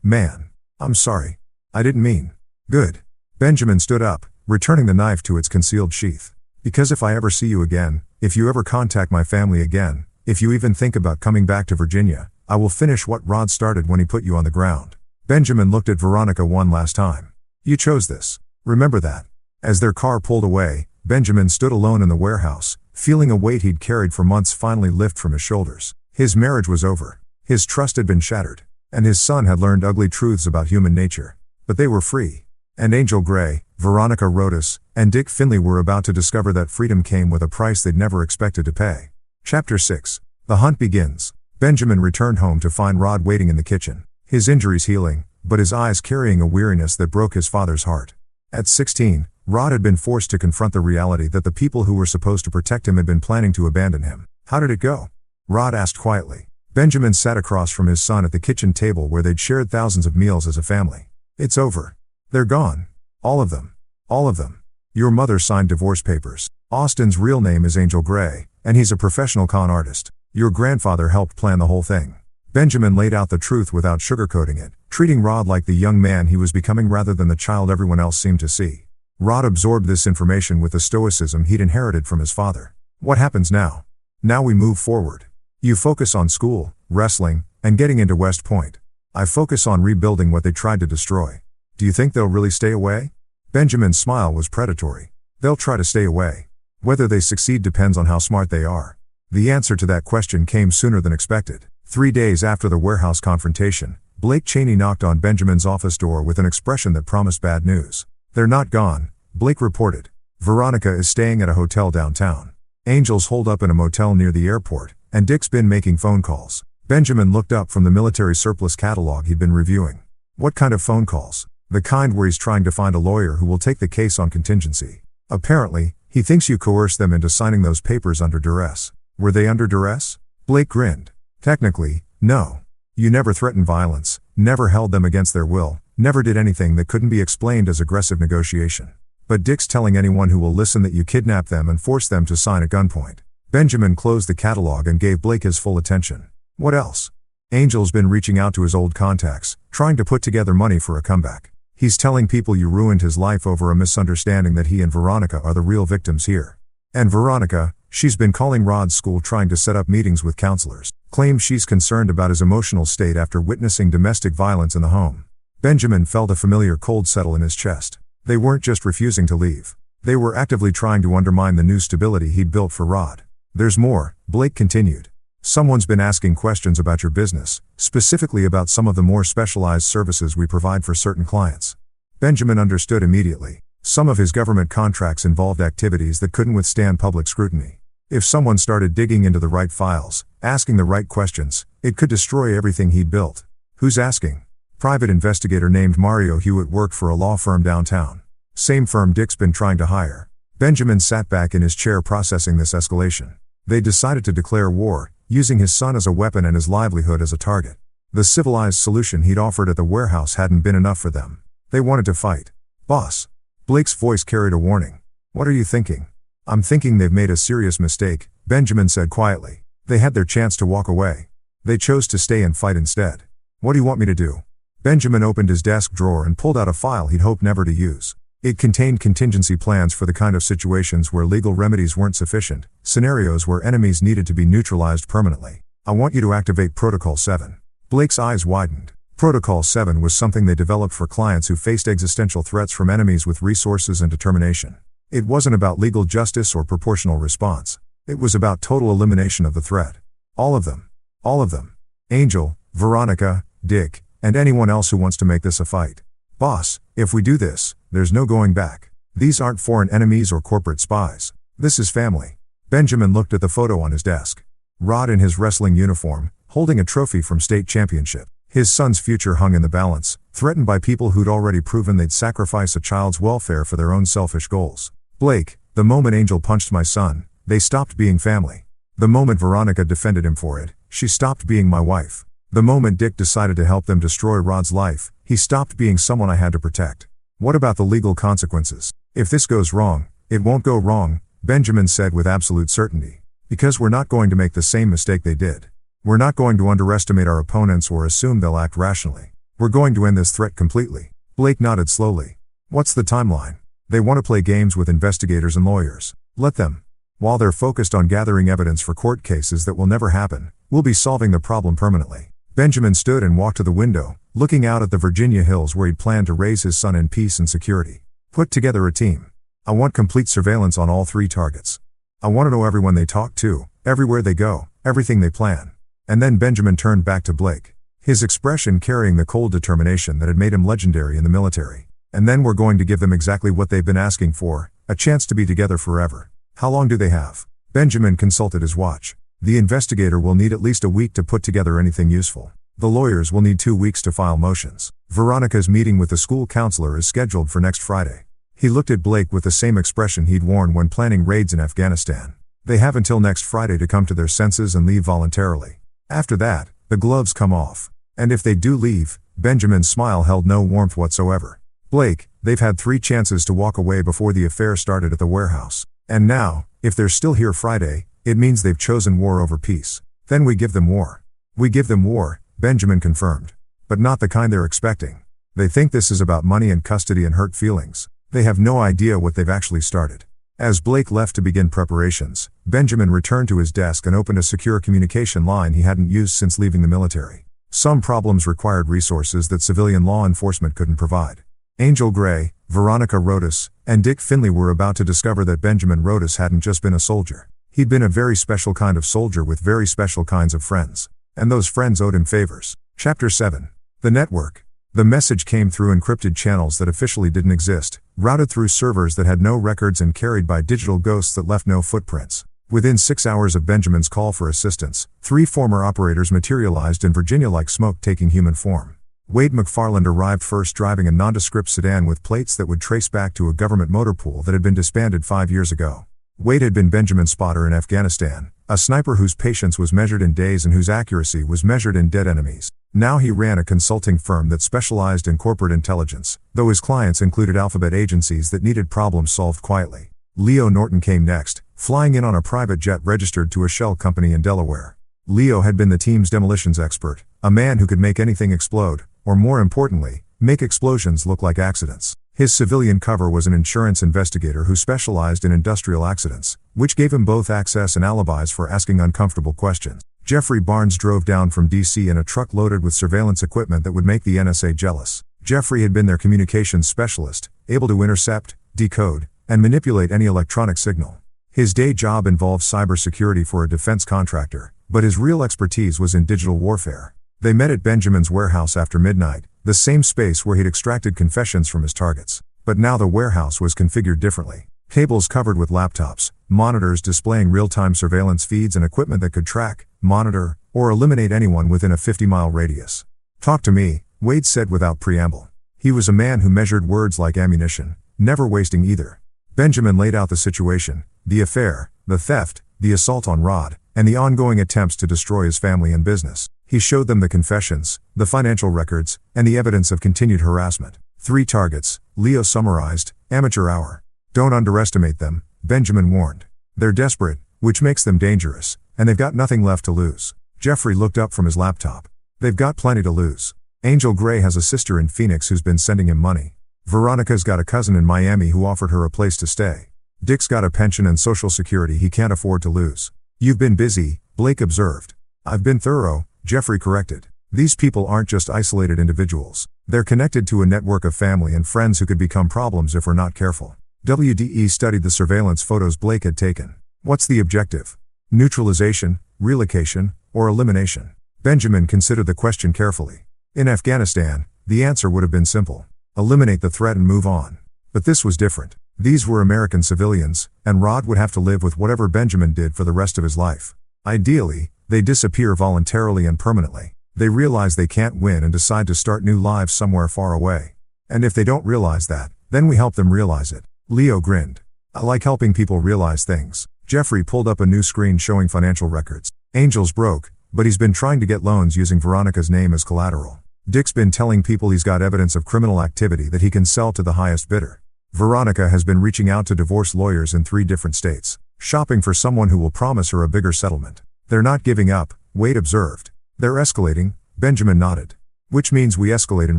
man. I'm sorry. I didn't mean. Good. Benjamin stood up, returning the knife to its concealed sheath. Because if I ever see you again, if you ever contact my family again, if you even think about coming back to Virginia, I will finish what Rod started when he put you on the ground. Benjamin looked at Veronica one last time. You chose this. Remember that. As their car pulled away, Benjamin stood alone in the warehouse, feeling a weight he'd carried for months finally lift from his shoulders. His marriage was over. His trust had been shattered. And his son had learned ugly truths about human nature. But they were free. And Angel Gray, Veronica Rodas, and Dick Finley were about to discover that freedom came with a price they'd never expected to pay. Chapter 6. The hunt begins. Benjamin returned home to find Rod waiting in the kitchen. His injuries healing, but his eyes carrying a weariness that broke his father's heart. At 16, Rod had been forced to confront the reality that the people who were supposed to protect him had been planning to abandon him. How did it go? Rod asked quietly. Benjamin sat across from his son at the kitchen table where they'd shared thousands of meals as a family. It's over. They're gone. All of them. All of them. Your mother signed divorce papers. Austin's real name is Angel Gray, and he's a professional con artist. Your grandfather helped plan the whole thing. Benjamin laid out the truth without sugarcoating it, treating Rod like the young man he was becoming rather than the child everyone else seemed to see. Rod absorbed this information with the stoicism he'd inherited from his father. What happens now? Now we move forward. You focus on school, wrestling, and getting into West Point. I focus on rebuilding what they tried to destroy. Do you think they'll really stay away? Benjamin's smile was predatory. They'll try to stay away. Whether they succeed depends on how smart they are. The answer to that question came sooner than expected. 3 days after the warehouse confrontation, Blake Cheney knocked on Benjamin's office door with an expression that promised bad news. They're not gone, Blake reported. Veronica is staying at a hotel downtown. Angel's holed up in a motel near the airport, and Dick's been making phone calls. Benjamin looked up from the military surplus catalog he'd been reviewing. What kind of phone calls? The kind where he's trying to find a lawyer who will take the case on contingency. Apparently, he thinks you coerced them into signing those papers under duress. Were they under duress? Blake grinned. Technically, no. You never threatened violence, never held them against their will, never did anything that couldn't be explained as aggressive negotiation. But Dick's telling anyone who will listen that you kidnapped them and forced them to sign at gunpoint. Benjamin closed the catalog and gave Blake his full attention. What else? Angel's been reaching out to his old contacts, trying to put together money for a comeback. He's telling people you ruined his life over a misunderstanding that he and Veronica are the real victims here. And Veronica, she's been calling Rod's school trying to set up meetings with counselors, claims she's concerned about his emotional state after witnessing domestic violence in the home. Benjamin felt a familiar cold settle in his chest. They weren't just refusing to leave. They were actively trying to undermine the new stability he'd built for Rod. There's more, Blake continued. Someone's been asking questions about your business, specifically about some of the more specialized services we provide for certain clients. Benjamin understood immediately. Some of his government contracts involved activities that couldn't withstand public scrutiny. If someone started digging into the right files, asking the right questions, it could destroy everything he'd built. Who's asking? Private investigator named Mario Hewitt worked for a law firm downtown. Same firm Dick's been trying to hire. Benjamin sat back in his chair processing this escalation. They decided to declare war, using his son as a weapon and his livelihood as a target. The civilized solution he'd offered at the warehouse hadn't been enough for them. They wanted to fight. Boss. Blake's voice carried a warning. What are you thinking? I'm thinking they've made a serious mistake, Benjamin said quietly. They had their chance to walk away. They chose to stay and fight instead. What do you want me to do? Benjamin opened his desk drawer and pulled out a file he'd hoped never to use. It contained contingency plans for the kind of situations where legal remedies weren't sufficient, scenarios where enemies needed to be neutralized permanently. I want you to activate Protocol 7. Blake's eyes widened. Protocol 7 was something they developed for clients who faced existential threats from enemies with resources and determination. It wasn't about legal justice or proportional response. It was about total elimination of the threat. All of them. All of them. Angel, Veronica, Dick, and anyone else who wants to make this a fight. Boss, if we do this, there's no going back. These aren't foreign enemies or corporate spies. This is family. Benjamin looked at the photo on his desk. Rod in his wrestling uniform, holding a trophy from state championship. His son's future hung in the balance, threatened by people who'd already proven they'd sacrifice a child's welfare for their own selfish goals. Blake, the moment Angel punched my son, they stopped being family. The moment Veronica defended him for it, she stopped being my wife. The moment Dick decided to help them destroy Rod's life, he stopped being someone I had to protect. What about the legal consequences? If this goes wrong, it won't go wrong, Benjamin said with absolute certainty. Because we're not going to make the same mistake they did. We're not going to underestimate our opponents or assume they'll act rationally. We're going to end this threat completely. Blake nodded slowly. What's the timeline? They want to play games with investigators and lawyers. Let them. While they're focused on gathering evidence for court cases that will never happen, we'll be solving the problem permanently. Benjamin stood and walked to the window, looking out at the Virginia hills where he'd planned to raise his son in peace and security. Put together a team. I want complete surveillance on all 3 targets. I want to know everyone they talk to, everywhere they go, everything they plan. And then Benjamin turned back to Blake. his expression carrying the cold determination that had made him legendary in the military. And then we're going to give them exactly what they've been asking for, a chance to be together forever. How long do they have? Benjamin consulted his watch. The investigator will need at least a week to put together anything useful. The lawyers will need 2 weeks to file motions. Veronica's meeting with the school counselor is scheduled for next Friday. He looked at Blake with the same expression he'd worn when planning raids in Afghanistan. They have until next Friday to come to their senses and leave voluntarily. After that, the gloves come off. And if they do leave, Benjamin's smile held no warmth whatsoever. Blake, they've had 3 chances to walk away before the affair started at the warehouse. And now, if they're still here Friday, it means they've chosen war over peace. Then we give them war. We give them war, Benjamin confirmed. But not the kind they're expecting. They think this is about money and custody and hurt feelings. They have no idea what they've actually started. As Blake left to begin preparations, Benjamin returned to his desk and opened a secure communication line he hadn't used since leaving the military. Some problems required resources that civilian law enforcement couldn't provide. Angel Gray, Veronica Rodas, and Dick Finley were about to discover that Benjamin Rodas hadn't just been a soldier. He'd been a very special kind of soldier with very special kinds of friends. And those friends owed him favors. Chapter 7. The Network. The message came through encrypted channels that officially didn't exist, routed through servers that had no records and carried by digital ghosts that left no footprints. Within 6 hours of Benjamin's call for assistance, 3 former operators materialized in Virginia like smoke taking human form. Wade McFarland arrived first driving a nondescript sedan with plates that would trace back to a government motor pool that had been disbanded 5 years ago. Wade had been Benjamin's spotter in Afghanistan, a sniper whose patience was measured in days and whose accuracy was measured in dead enemies. Now he ran a consulting firm that specialized in corporate intelligence, though his clients included alphabet agencies that needed problems solved quietly. Leo Norton came next, flying in on a private jet registered to a shell company in Delaware. Leo had been the team's demolitions expert, a man who could make anything explode, or more importantly, make explosions look like accidents. His civilian cover was an insurance investigator who specialized in industrial accidents, which gave him both access and alibis for asking uncomfortable questions. Jeffrey Barnes drove down from D.C. in a truck loaded with surveillance equipment that would make the NSA jealous. Jeffrey had been their communications specialist, able to intercept, decode, and manipulate any electronic signal. His day job involved cybersecurity for a defense contractor, but his real expertise was in digital warfare. They met at Benjamin's warehouse after midnight, the same space where he'd extracted confessions from his targets. But now the warehouse was configured differently. Tables covered with laptops, monitors displaying real-time surveillance feeds and equipment that could track, monitor, or eliminate anyone within a 50-mile radius. "Talk to me," Wade said without preamble. He was a man who measured words like ammunition, never wasting either. Benjamin laid out the situation, the affair, the theft, the assault on Rod, and the ongoing attempts to destroy his family and business. He showed them the confessions, the financial records, and the evidence of continued harassment. 3 targets, Leo summarized, amateur hour. "Don't underestimate them," Benjamin warned. "They're desperate, which makes them dangerous, and they've got nothing left to lose." Jeffrey looked up from his laptop. "They've got plenty to lose. Angel Gray has a sister in Phoenix who's been sending him money. Veronica's got a cousin in Miami who offered her a place to stay. Dick's got a pension and social security he can't afford to lose." "You've been busy," Blake observed. "I've been thorough," Jeffrey corrected. "These people aren't just isolated individuals. They're connected to a network of family and friends who could become problems if we're not careful." WDE studied the surveillance photos Blake had taken. "What's the objective? Neutralization, relocation, or elimination?" Benjamin considered the question carefully. In Afghanistan, the answer would have been simple. Eliminate the threat and move on. But this was different. These were American civilians, and Rod would have to live with whatever Benjamin did for the rest of his life. Ideally, they disappear voluntarily and permanently. They realize they can't win and decide to start new lives somewhere far away. And if they don't realize that, then we help them realize it. Leo grinned. "I like helping people realize things." Jeffrey pulled up a new screen showing financial records. "Angel's broke, but he's been trying to get loans using Veronica's name as collateral. Dick's been telling people he's got evidence of criminal activity that he can sell to the highest bidder. Veronica has been reaching out to divorce lawyers in 3 different states, shopping for someone who will promise her a bigger settlement. They're not giving up," Wade observed. "They're escalating," Benjamin nodded. "Which means we escalate in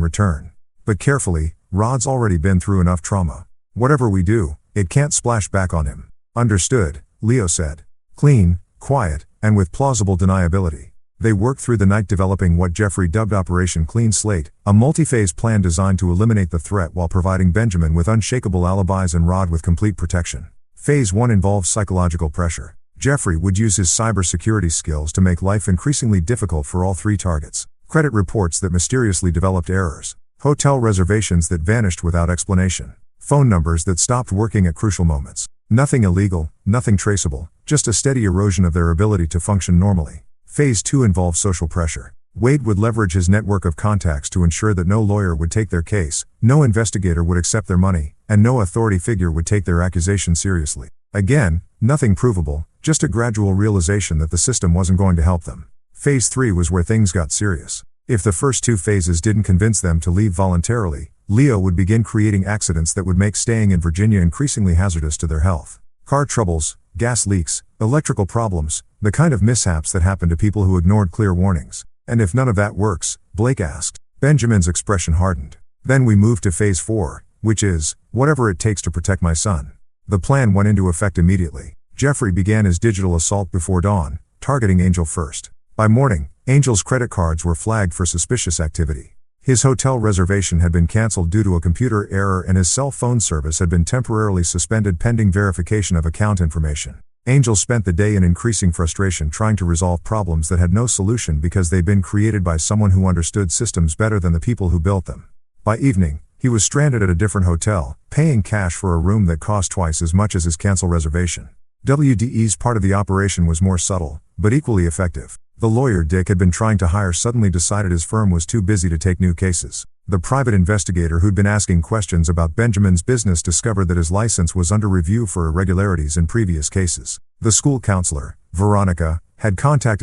return. But carefully, Rod's already been through enough trauma. Whatever we do, it can't splash back on him." "Understood," Leo said. Clean, quiet, and with plausible deniability. They worked through the night developing what Jeffrey dubbed Operation Clean Slate, a multi-phase plan designed to eliminate the threat while providing Benjamin with unshakable alibis and Rod with complete protection. Phase 1 involved psychological pressure. Jeffrey would use his cybersecurity skills to make life increasingly difficult for all 3 targets. Credit reports that mysteriously developed errors. Hotel reservations that vanished without explanation. Phone numbers that stopped working at crucial moments. Nothing illegal, nothing traceable, just a steady erosion of their ability to function normally. Phase 2 involved social pressure. Wade would leverage his network of contacts to ensure that no lawyer would take their case, no investigator would accept their money, and no authority figure would take their accusation seriously. Again, nothing provable, just a gradual realization that the system wasn't going to help them. Phase 3 was where things got serious. If the first 2 phases didn't convince them to leave voluntarily, Leo would begin creating accidents that would make staying in Virginia increasingly hazardous to their health. Car troubles, gas leaks, electrical problems, the kind of mishaps that happen to people who ignored clear warnings. And if none of that works, Blake asked. Benjamin's expression hardened. Then we moved to phase 4, which is, whatever it takes to protect my son. The plan went into effect immediately. Jeffrey began his digital assault before dawn, targeting Angel first. By morning, Angel's credit cards were flagged for suspicious activity. His hotel reservation had been canceled due to a computer error and his cell phone service had been temporarily suspended pending verification of account information. Angel spent the day in increasing frustration trying to resolve problems that had no solution because they'd been created by someone who understood systems better than the people who built them. By evening, he was stranded at a different hotel, paying cash for a room that cost twice as much as his cancel reservation. WDE's part of the operation was more subtle, but equally effective. The lawyer Dick had been trying to hire suddenly decided his firm was too busy to take new cases. The private investigator who'd been asking questions about Benjamin's business discovered that his license was under review for irregularities in previous cases. The school counselor, Veronica,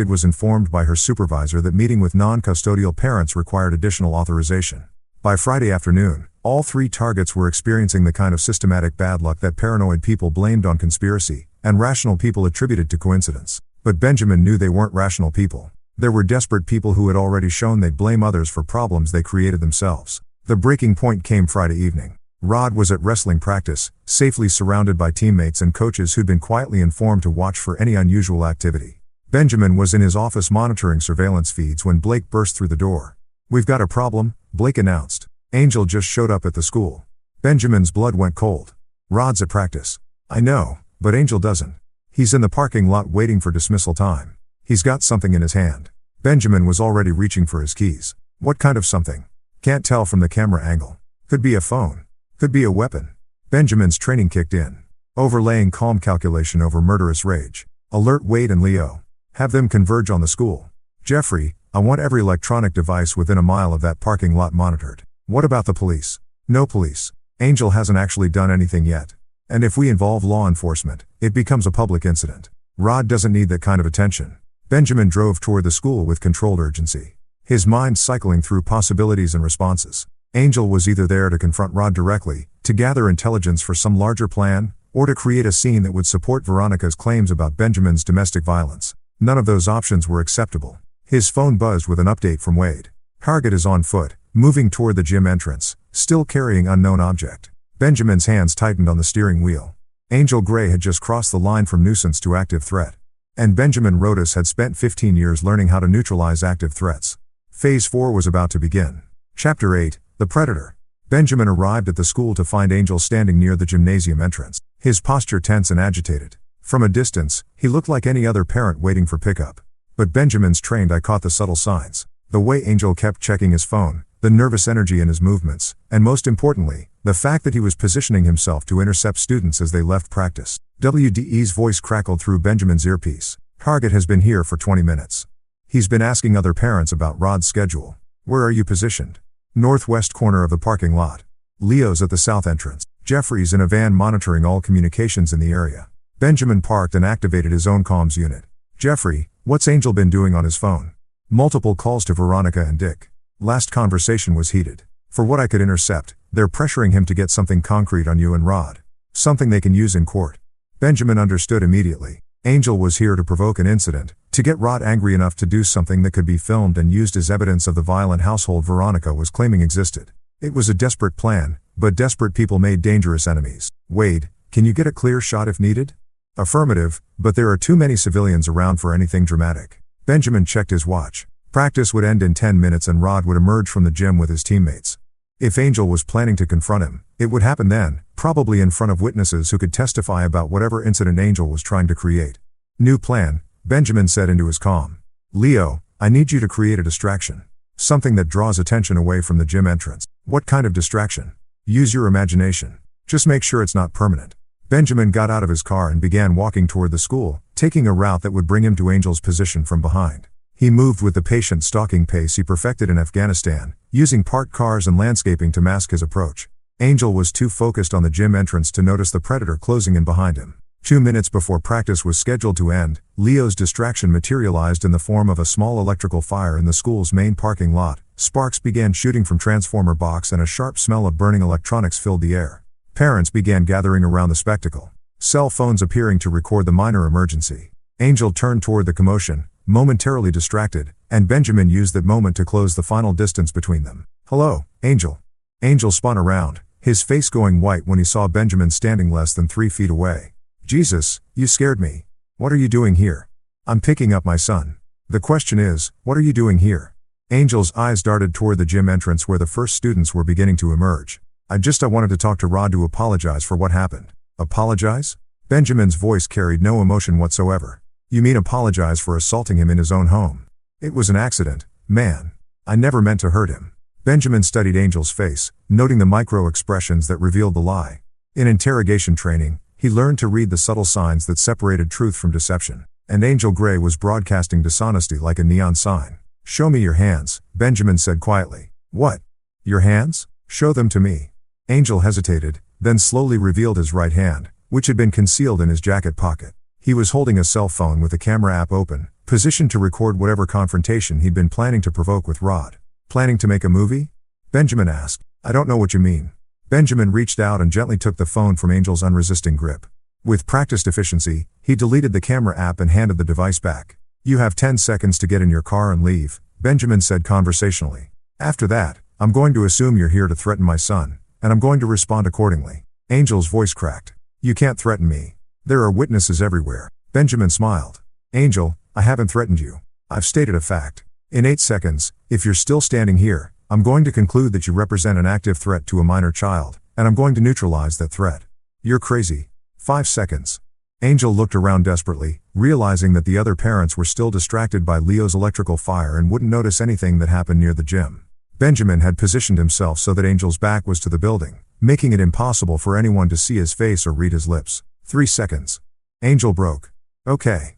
was informed by her supervisor that meeting with non-custodial parents required additional authorization. By Friday afternoon, all 3 targets were experiencing the kind of systematic bad luck that paranoid people blamed on conspiracy, and rational people attributed to coincidence. But Benjamin knew they weren't rational people. There were desperate people who had already shown they'd blame others for problems they created themselves. The breaking point came Friday evening. Rod was at wrestling practice, safely surrounded by teammates and coaches who'd been quietly informed to watch for any unusual activity. Benjamin was in his office monitoring surveillance feeds when Blake burst through the door. "We've got a problem," Blake announced. "Angel just showed up at the school." Benjamin's blood went cold. "Rod's at practice." "I know, but Angel doesn't. He's in the parking lot waiting for dismissal time. He's got something in his hand." Benjamin was already reaching for his keys. "What kind of something?" "Can't tell from the camera angle. Could be a phone. Could be a weapon." Benjamin's training kicked in. Overlaying calm calculation over murderous rage. "Alert Wade and Leo. Have them converge on the school. Jeffrey, I want every electronic device within a mile of that parking lot monitored." "What about the police?" "No police. Angel hasn't actually done anything yet. And if we involve law enforcement, it becomes a public incident. Rod doesn't need that kind of attention." Benjamin drove toward the school with controlled urgency. His mind cycling through possibilities and responses. Angel was either there to confront Rod directly, to gather intelligence for some larger plan, or to create a scene that would support Veronica's claims about Benjamin's domestic violence. None of those options were acceptable. His phone buzzed with an update from Wade. "Target is on foot, moving toward the gym entrance, still carrying unknown object." Benjamin's hands tightened on the steering wheel. Angel Gray had just crossed the line from nuisance to active threat. And Benjamin Rodas had spent 15 years learning how to neutralize active threats. Phase 4 was about to begin. Chapter 8, The Predator. Benjamin arrived at the school to find Angel standing near the gymnasium entrance, his posture tense and agitated. From a distance, he looked like any other parent waiting for pickup. But Benjamin's trained eye caught the subtle signs. The way Angel kept checking his phone, the nervous energy in his movements, and most importantly, the fact that he was positioning himself to intercept students as they left practice. WDE's voice crackled through Benjamin's earpiece. "Target has been here for 20 minutes. He's been asking other parents about Rod's schedule." "Where are you positioned?" "Northwest corner of the parking lot. Leo's at the south entrance. Jeffrey's in a van monitoring all communications in the area." Benjamin parked and activated his own comms unit. "Jeffrey, what's Angel been doing on his phone?" "Multiple calls to Veronica and Dick. Last conversation was heated. For what I could intercept, they're pressuring him to get something concrete on you and Rod. Something they can use in court." Benjamin understood immediately. Angel was here to provoke an incident, to get Rod angry enough to do something that could be filmed and used as evidence of the violent household Veronica was claiming existed. It was a desperate plan, but desperate people made dangerous enemies. "Wade, can you get a clear shot if needed?" "Affirmative, but there are too many civilians around for anything dramatic." Benjamin checked his watch. Practice would end in 10 minutes and Rod would emerge from the gym with his teammates. If Angel was planning to confront him, it would happen then, probably in front of witnesses who could testify about whatever incident Angel was trying to create. "New plan," Benjamin said into his comm. "Leo, I need you to create a distraction. Something that draws attention away from the gym entrance. What kind of distraction? Use your imagination. Just make sure it's not permanent. Benjamin got out of his car and began walking toward the school, taking a route that would bring him to Angel's position from behind. He moved with the patient stalking pace he perfected in Afghanistan, using parked cars and landscaping to mask his approach. Angel was too focused on the gym entrance to notice the predator closing in behind him. 2 minutes before practice was scheduled to end, Leo's distraction materialized in the form of a small electrical fire in the school's main parking lot. Sparks began shooting from transformer box and a sharp smell of burning electronics filled the air. Parents began gathering around the spectacle, cell phones appearing to record the minor emergency. Angel turned toward the commotion, momentarily distracted, and Benjamin used that moment to close the final distance between them. "Hello, Angel." Angel spun around, his face going white when he saw Benjamin standing less than 3 feet away. "Jesus, you scared me. What are you doing here?" "I'm picking up my son." "The question is, what are you doing here?" Angel's eyes darted toward the gym entrance where the first students were beginning to emerge. I wanted to talk to Rod to apologize for what happened." "Apologize?" Benjamin's voice carried no emotion whatsoever. "You mean apologize for assaulting him in his own home?" "It was an accident, man. I never meant to hurt him." Benjamin studied Angel's face, noting the micro-expressions that revealed the lie. In interrogation training, he learned to read the subtle signs that separated truth from deception, and Angel Gray was broadcasting dishonesty like a neon sign. "Show me your hands," Benjamin said quietly. "What? Your hands? Show them to me." Angel hesitated, then slowly revealed his right hand, which had been concealed in his jacket pocket. He was holding a cell phone with the camera app open, positioned to record whatever confrontation he'd been planning to provoke with Rod. "Planning to make a movie?" Benjamin asked. "I don't know what you mean." Benjamin reached out and gently took the phone from Angel's unresisting grip. With practiced efficiency, he deleted the camera app and handed the device back. "You have 10 seconds to get in your car and leave," Benjamin said conversationally. "After that, I'm going to assume you're here to threaten my son, and I'm going to respond accordingly." Angel's voice cracked. "You can't threaten me. There are witnesses everywhere." Benjamin smiled. "Angel, I haven't threatened you. I've stated a fact. In 8 seconds, if you're still standing here, I'm going to conclude that you represent an active threat to a minor child, and I'm going to neutralize that threat." "You're crazy." 5 seconds. Angel looked around desperately, realizing that the other parents were still distracted by Leo's electrical fire and wouldn't notice anything that happened near the gym. Benjamin had positioned himself so that Angel's back was to the building, making it impossible for anyone to see his face or read his lips. 3 seconds. Angel broke. Okay,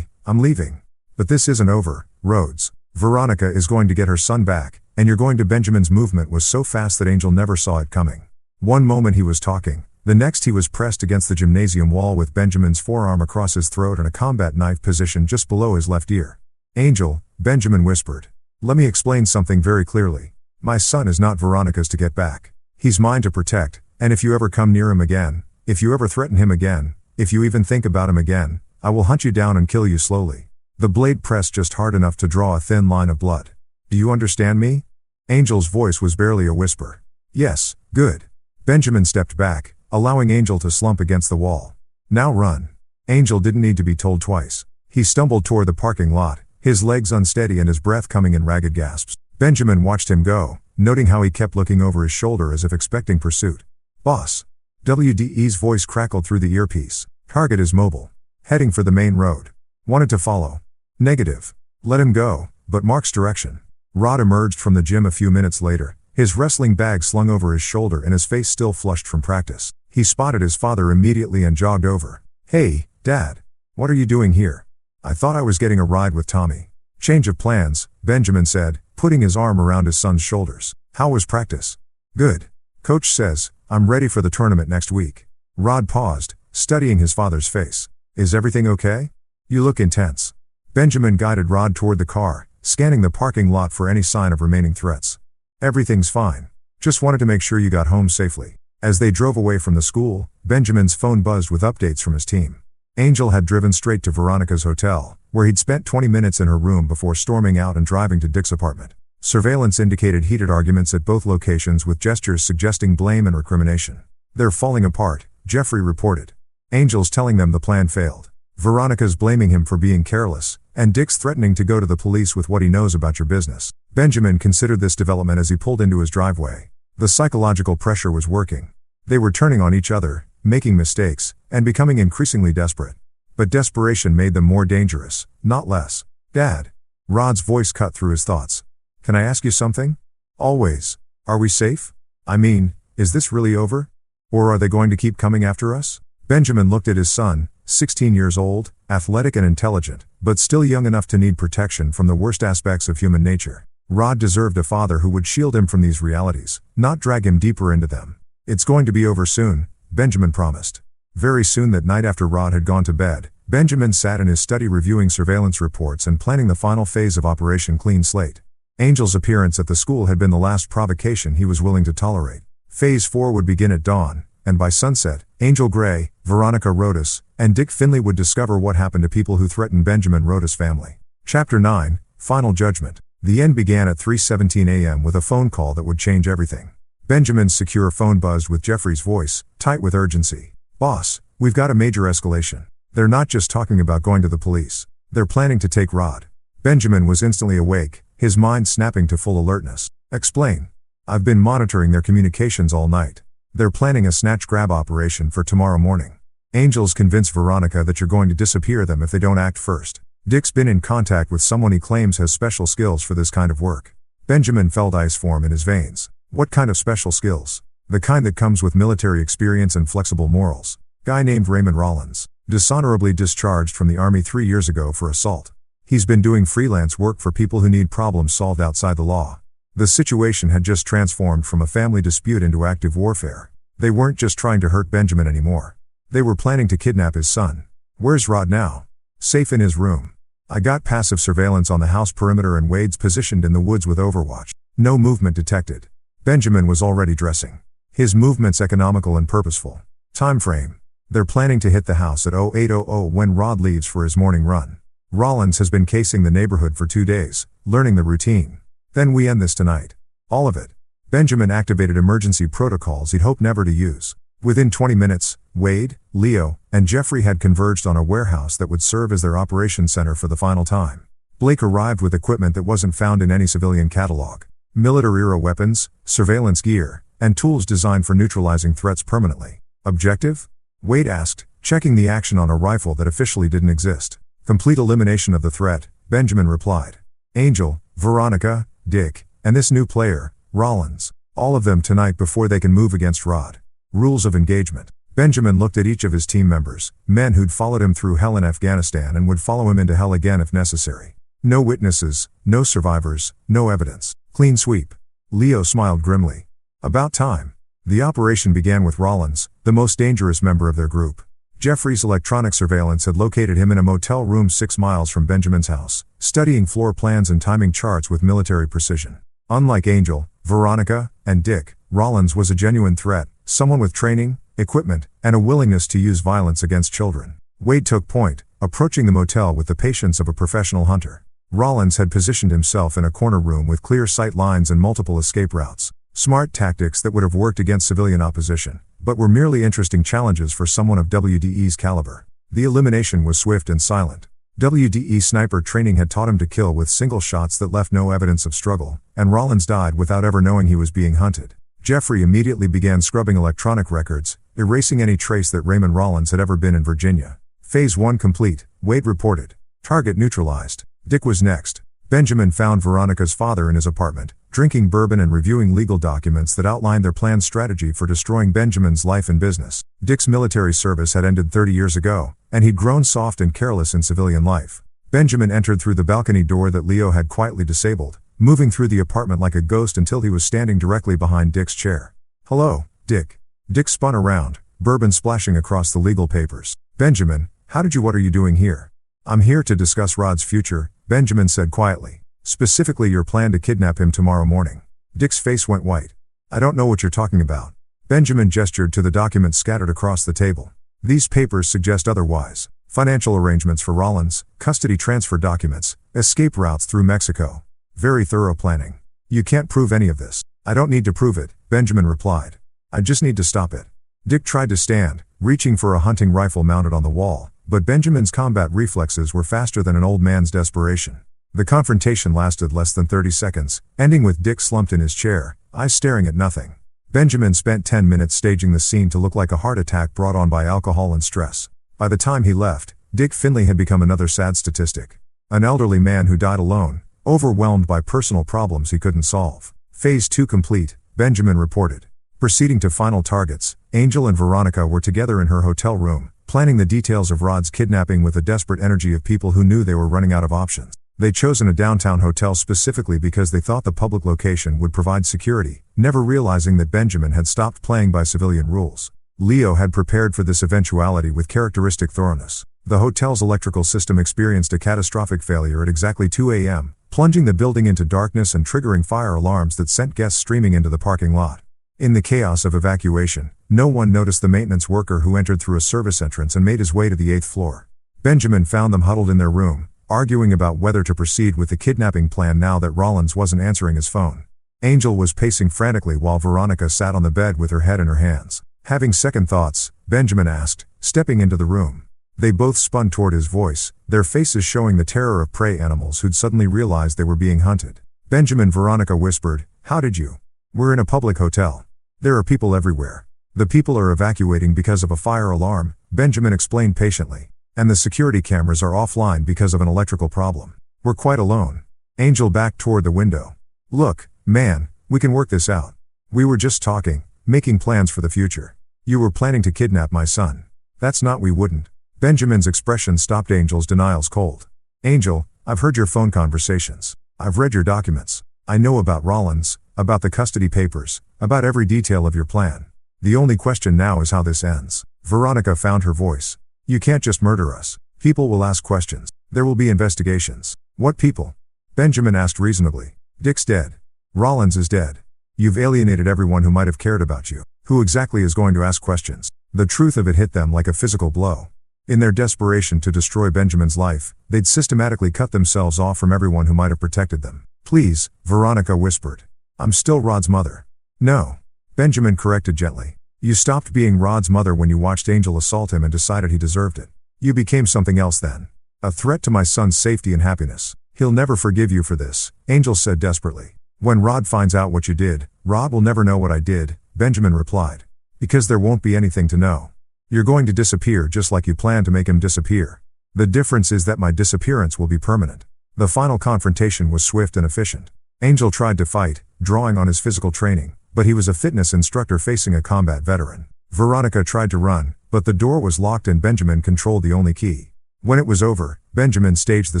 I'm leaving. But this isn't over, Rhodes. Veronica is going to get her son back, and you're going to. Benjamin's movement was so fast that Angel never saw it coming. One moment he was talking, the next he was pressed against the gymnasium wall with Benjamin's forearm across his throat and a combat knife positioned just below his left ear. "Angel," Benjamin whispered. "Let me explain something very clearly. My son is not Veronica's to get back. He's mine to protect, and if you ever come near him again, if you ever threaten him again, if you even think about him again, I will hunt you down and kill you slowly." The blade pressed just hard enough to draw a thin line of blood. "Do you understand me?" Angel's voice was barely a whisper. "Yes, good." Benjamin stepped back, allowing Angel to slump against the wall. "Now run." Angel didn't need to be told twice. He stumbled toward the parking lot, his legs unsteady and his breath coming in ragged gasps. Benjamin watched him go, noting how he kept looking over his shoulder as if expecting pursuit. "Boss." WDE's voice crackled through the earpiece. "Target is mobile. Heading for the main road. Wanted to follow." "Negative. Let him go, but Mark's direction." Rod emerged from the gym a few minutes later, his wrestling bag slung over his shoulder and his face still flushed from practice. He spotted his father immediately and jogged over. "Hey, Dad. What are you doing here?" "I thought I was getting a ride with Tommy." "Change of plans," Benjamin said, putting his arm around his son's shoulders. "How was practice?" "Good. Coach says, I'm ready for the tournament next week." Rod paused, studying his father's face. "Is everything okay? You look intense." Benjamin guided Rod toward the car, scanning the parking lot for any sign of remaining threats. "Everything's fine. Just wanted to make sure you got home safely." As they drove away from the school, Benjamin's phone buzzed with updates from his team. Angel had driven straight to Veronica's hotel, where he'd spent 20 minutes in her room before storming out and driving to Dick's apartment. Surveillance indicated heated arguments at both locations with gestures suggesting blame and recrimination. "They're falling apart," Jeffrey reported. Angel's telling them the plan failed. Veronica's blaming him for being careless, and Dick's threatening to go to the police with what he knows about your business. Benjamin considered this development as he pulled into his driveway. The psychological pressure was working. They were turning on each other, making mistakes, and becoming increasingly desperate. But desperation made them more dangerous, not less. "Dad." Rod's voice cut through his thoughts. Can I ask you something? Always. Are we safe? I mean, is this really over? Or are they going to keep coming after us? Benjamin looked at his son, 16 years old, athletic and intelligent, but still young enough to need protection from the worst aspects of human nature. Rod deserved a father who would shield him from these realities, not drag him deeper into them. It's going to be over soon, Benjamin promised. Very soon that night after Rod had gone to bed, Benjamin sat in his study reviewing surveillance reports and planning the final phase of Operation Clean Slate. Angel's appearance at the school had been the last provocation he was willing to tolerate. Phase 4 would begin at dawn, and by sunset, Angel Gray, Veronica Rodas, and Dick Finley would discover what happened to people who threatened Benjamin Rodas' family. Chapter 9, Final Judgment. The end began at 3:17 a.m. with a phone call that would change everything. Benjamin's secure phone buzzed with Jeffrey's voice, tight with urgency. "Boss, we've got a major escalation. They're not just talking about going to the police. They're planning to take Rod." Benjamin was instantly awake, his mind snapping to full alertness. "Explain." "I've been monitoring their communications all night. They're planning a snatch-grab operation for tomorrow morning. Angel's convinced Veronica that you're going to disappear them if they don't act first. Dick's been in contact with someone he claims has special skills for this kind of work." Benjamin felt ice form in his veins. What kind of special skills? The kind that comes with military experience and flexible morals. Guy named Raymond Rollins, dishonorably discharged from the Army 3 years ago for assault. He's been doing freelance work for people who need problems solved outside the law. The situation had just transformed from a family dispute into active warfare. They weren't just trying to hurt Benjamin anymore. They were planning to kidnap his son. "Where's Rod now?" "Safe in his room. I got passive surveillance on the house perimeter and Wade's positioned in the woods with Overwatch. No movement detected." Benjamin was already dressing. His movements economical and purposeful. Time frame. They're planning to hit the house at 0800 when Rod leaves for his morning run. Rollins has been casing the neighborhood for 2 days, learning the routine. Then we end this tonight. All of it. Benjamin activated emergency protocols he'd hoped never to use. Within 20 minutes, Wade, Leo, and Jeffrey had converged on a warehouse that would serve as their operations center for the final time. Blake arrived with equipment that wasn't found in any civilian catalog. Military-era weapons, surveillance gear, and tools designed for neutralizing threats permanently. "Objective?" Wade asked, checking the action on a rifle that officially didn't exist. "Complete elimination of the threat," Benjamin replied. "Angel, Veronica, Dick, and this new player, Rollins. All of them tonight before they can move against Rod." Rules of engagement. Benjamin looked at each of his team members, men who'd followed him through hell in Afghanistan and would follow him into hell again if necessary. No witnesses, no survivors, no evidence. Clean sweep. Leo smiled grimly. About time. The operation began with Rollins, the most dangerous member of their group. Jeffrey's electronic surveillance had located him in a motel room 6 miles from Benjamin's house, studying floor plans and timing charts with military precision. Unlike Angel, Veronica, and Dick, Rollins was a genuine threat, someone with training, equipment, and a willingness to use violence against children. Wade took point, approaching the motel with the patience of a professional hunter. Rollins had positioned himself in a corner room with clear sight lines and multiple escape routes. Smart tactics that would have worked against civilian opposition, but were merely interesting challenges for someone of WDE's caliber. The elimination was swift and silent. WDE sniper training had taught him to kill with single shots that left no evidence of struggle, and Rollins died without ever knowing he was being hunted. Jeffrey immediately began scrubbing electronic records, erasing any trace that Raymond Rollins had ever been in Virginia. Phase 1 complete, Wade reported. Target neutralized. Dick was next. Benjamin found Veronica's father in his apartment, drinking bourbon and reviewing legal documents that outlined their planned strategy for destroying Benjamin's life and business. Dick's military service had ended 30 years ago, and he'd grown soft and careless in civilian life. Benjamin entered through the balcony door that Leo had quietly disabled, moving through the apartment like a ghost until he was standing directly behind Dick's chair. "Hello, Dick." Dick spun around, bourbon splashing across the legal papers. "Benjamin, what are you doing here?" "I'm here to discuss Rod's future," Benjamin said quietly. "Specifically your plan to kidnap him tomorrow morning." Dick's face went white. "I don't know what you're talking about." Benjamin gestured to the documents scattered across the table. "These papers suggest otherwise. Financial arrangements for Rollins, custody transfer documents, escape routes through Mexico. Very thorough planning. You can't prove any of this." "I don't need to prove it," Benjamin replied. "I just need to stop it." Dick tried to stand, reaching for a hunting rifle mounted on the wall, but Benjamin's combat reflexes were faster than an old man's desperation. The confrontation lasted less than 30 seconds, ending with Dick slumped in his chair, eyes staring at nothing. Benjamin spent 10 minutes staging the scene to look like a heart attack brought on by alcohol and stress. By the time he left, Dick Finley had become another sad statistic. An elderly man who died alone, overwhelmed by personal problems he couldn't solve. Phase 2 complete, Benjamin reported. Proceeding to final targets, Angel and Veronica were together in her hotel room, planning the details of Rod's kidnapping with the desperate energy of people who knew they were running out of options. They'd chosen a downtown hotel specifically because they thought the public location would provide security, never realizing that Benjamin had stopped playing by civilian rules. Leo had prepared for this eventuality with characteristic thoroughness. The hotel's electrical system experienced a catastrophic failure at exactly 2 a.m., plunging the building into darkness and triggering fire alarms that sent guests streaming into the parking lot. In the chaos of evacuation, no one noticed the maintenance worker who entered through a service entrance and made his way to the 8th floor. Benjamin found them huddled in their room, arguing about whether to proceed with the kidnapping plan now that Rollins wasn't answering his phone. Angel was pacing frantically while Veronica sat on the bed with her head in her hands. Having second thoughts, Benjamin asked, stepping into the room. They both spun toward his voice, their faces showing the terror of prey animals who'd suddenly realized they were being hunted. Benjamin, Veronica whispered, "How did you? We're in a public hotel. There are people everywhere. The people are evacuating because of a fire alarm," Benjamin explained patiently. "And the security cameras are offline because of an electrical problem. We're quite alone." Angel backed toward the window. "Look, man, we can work this out. We were just talking, making plans for the future. You were planning to kidnap my son. That's not we wouldn't." Benjamin's expression stopped Angel's denials cold. "Angel, I've heard your phone conversations. I've read your documents. I know about Rollins, about the custody papers, about every detail of your plan. The only question now is how this ends." Veronica found her voice. "You can't just murder us. People will ask questions. There will be investigations." "What people?" Benjamin asked reasonably. "Dick's dead. Rollins is dead. You've alienated everyone who might have cared about you. Who exactly is going to ask questions?" The truth of it hit them like a physical blow. In their desperation to destroy Benjamin's life, they'd systematically cut themselves off from everyone who might have protected them. "Please," Veronica whispered. "I'm still Rod's mother." "No," Benjamin corrected gently. "You stopped being Rod's mother when you watched Angel assault him and decided he deserved it. You became something else then. A threat to my son's safety and happiness. He'll never forgive you for this," Angel said desperately. "When Rod finds out what you did, Rod will never know what I did," Benjamin replied. "Because there won't be anything to know. You're going to disappear just like you planned to make him disappear. The difference is that my disappearance will be permanent." The final confrontation was swift and efficient. Angel tried to fight, drawing on his physical training, but he was a fitness instructor facing a combat veteran. Veronica tried to run, but the door was locked and Benjamin controlled the only key. When it was over, Benjamin staged the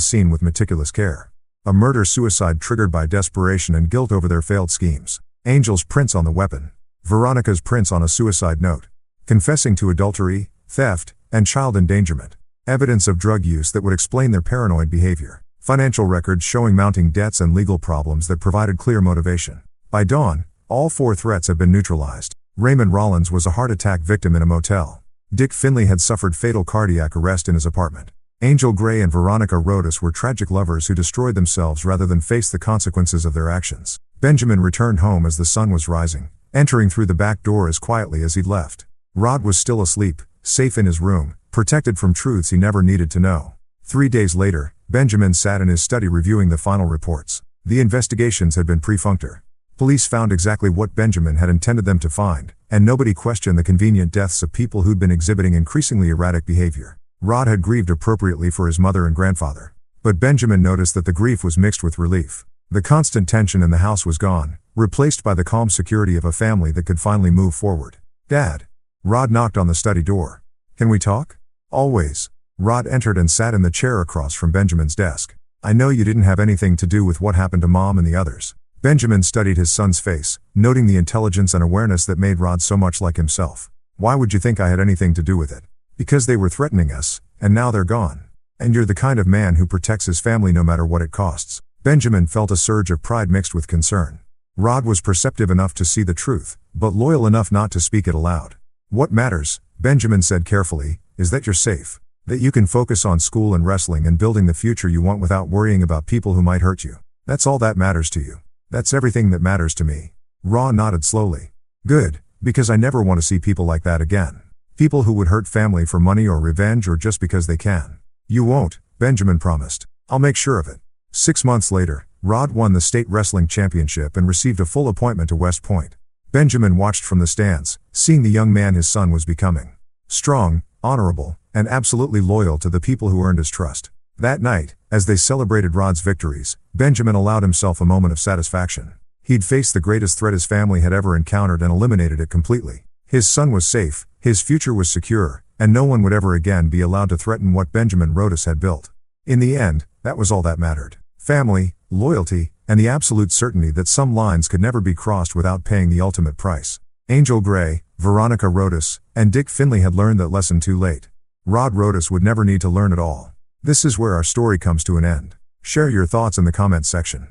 scene with meticulous care. A murder-suicide triggered by desperation and guilt over their failed schemes. Angel's prints on the weapon. Veronica's prints on a suicide note. Confessing to adultery, theft, and child endangerment. Evidence of drug use that would explain their paranoid behavior. Financial records showing mounting debts and legal problems that provided clear motivation. By dawn, all 4 threats had been neutralized. Raymond Rollins was a heart attack victim in a motel. Dick Finley had suffered fatal cardiac arrest in his apartment. Angel Gray and Veronica Rodas were tragic lovers who destroyed themselves rather than face the consequences of their actions. Benjamin returned home as the sun was rising, entering through the back door as quietly as he'd left. Rod was still asleep, safe in his room, protected from truths he never needed to know. 3 days later, Benjamin sat in his study reviewing the final reports. The investigations had been pre-functor. Police found exactly what Benjamin had intended them to find, and nobody questioned the convenient deaths of people who'd been exhibiting increasingly erratic behavior. Rod had grieved appropriately for his mother and grandfather. But Benjamin noticed that the grief was mixed with relief. The constant tension in the house was gone, replaced by the calm security of a family that could finally move forward. "Dad." Rod knocked on the study door. "Can we talk?" "Always." Rod entered and sat in the chair across from Benjamin's desk. "I know you didn't have anything to do with what happened to Mom and the others." Benjamin studied his son's face, noting the intelligence and awareness that made Rod so much like himself. "Why would you think I had anything to do with it?" "Because they were threatening us, and now they're gone. And you're the kind of man who protects his family no matter what it costs." Benjamin felt a surge of pride mixed with concern. Rod was perceptive enough to see the truth, but loyal enough not to speak it aloud. "What matters," Benjamin said carefully, "is that you're safe. That you can focus on school and wrestling and building the future you want without worrying about people who might hurt you. That's all that matters to you." "That's everything that matters to me." Rod nodded slowly. "Good, because I never want to see people like that again. People who would hurt family for money or revenge or just because they can." "You won't," Benjamin promised. "I'll make sure of it." 6 months later, Rod won the state wrestling championship and received a full appointment to West Point. Benjamin watched from the stands, seeing the young man his son was becoming. Strong, honorable, and absolutely loyal to the people who earned his trust. That night, as they celebrated Rod's victories, Benjamin allowed himself a moment of satisfaction. He'd faced the greatest threat his family had ever encountered and eliminated it completely. His son was safe, his future was secure, and no one would ever again be allowed to threaten what Benjamin Rodas had built. In the end, that was all that mattered. Family, loyalty, and the absolute certainty that some lines could never be crossed without paying the ultimate price. Angel Gray, Veronica Rodas, and Dick Finley had learned that lesson too late. Rod Rodas would never need to learn at all. This is where our story comes to an end. Share your thoughts in the comments section.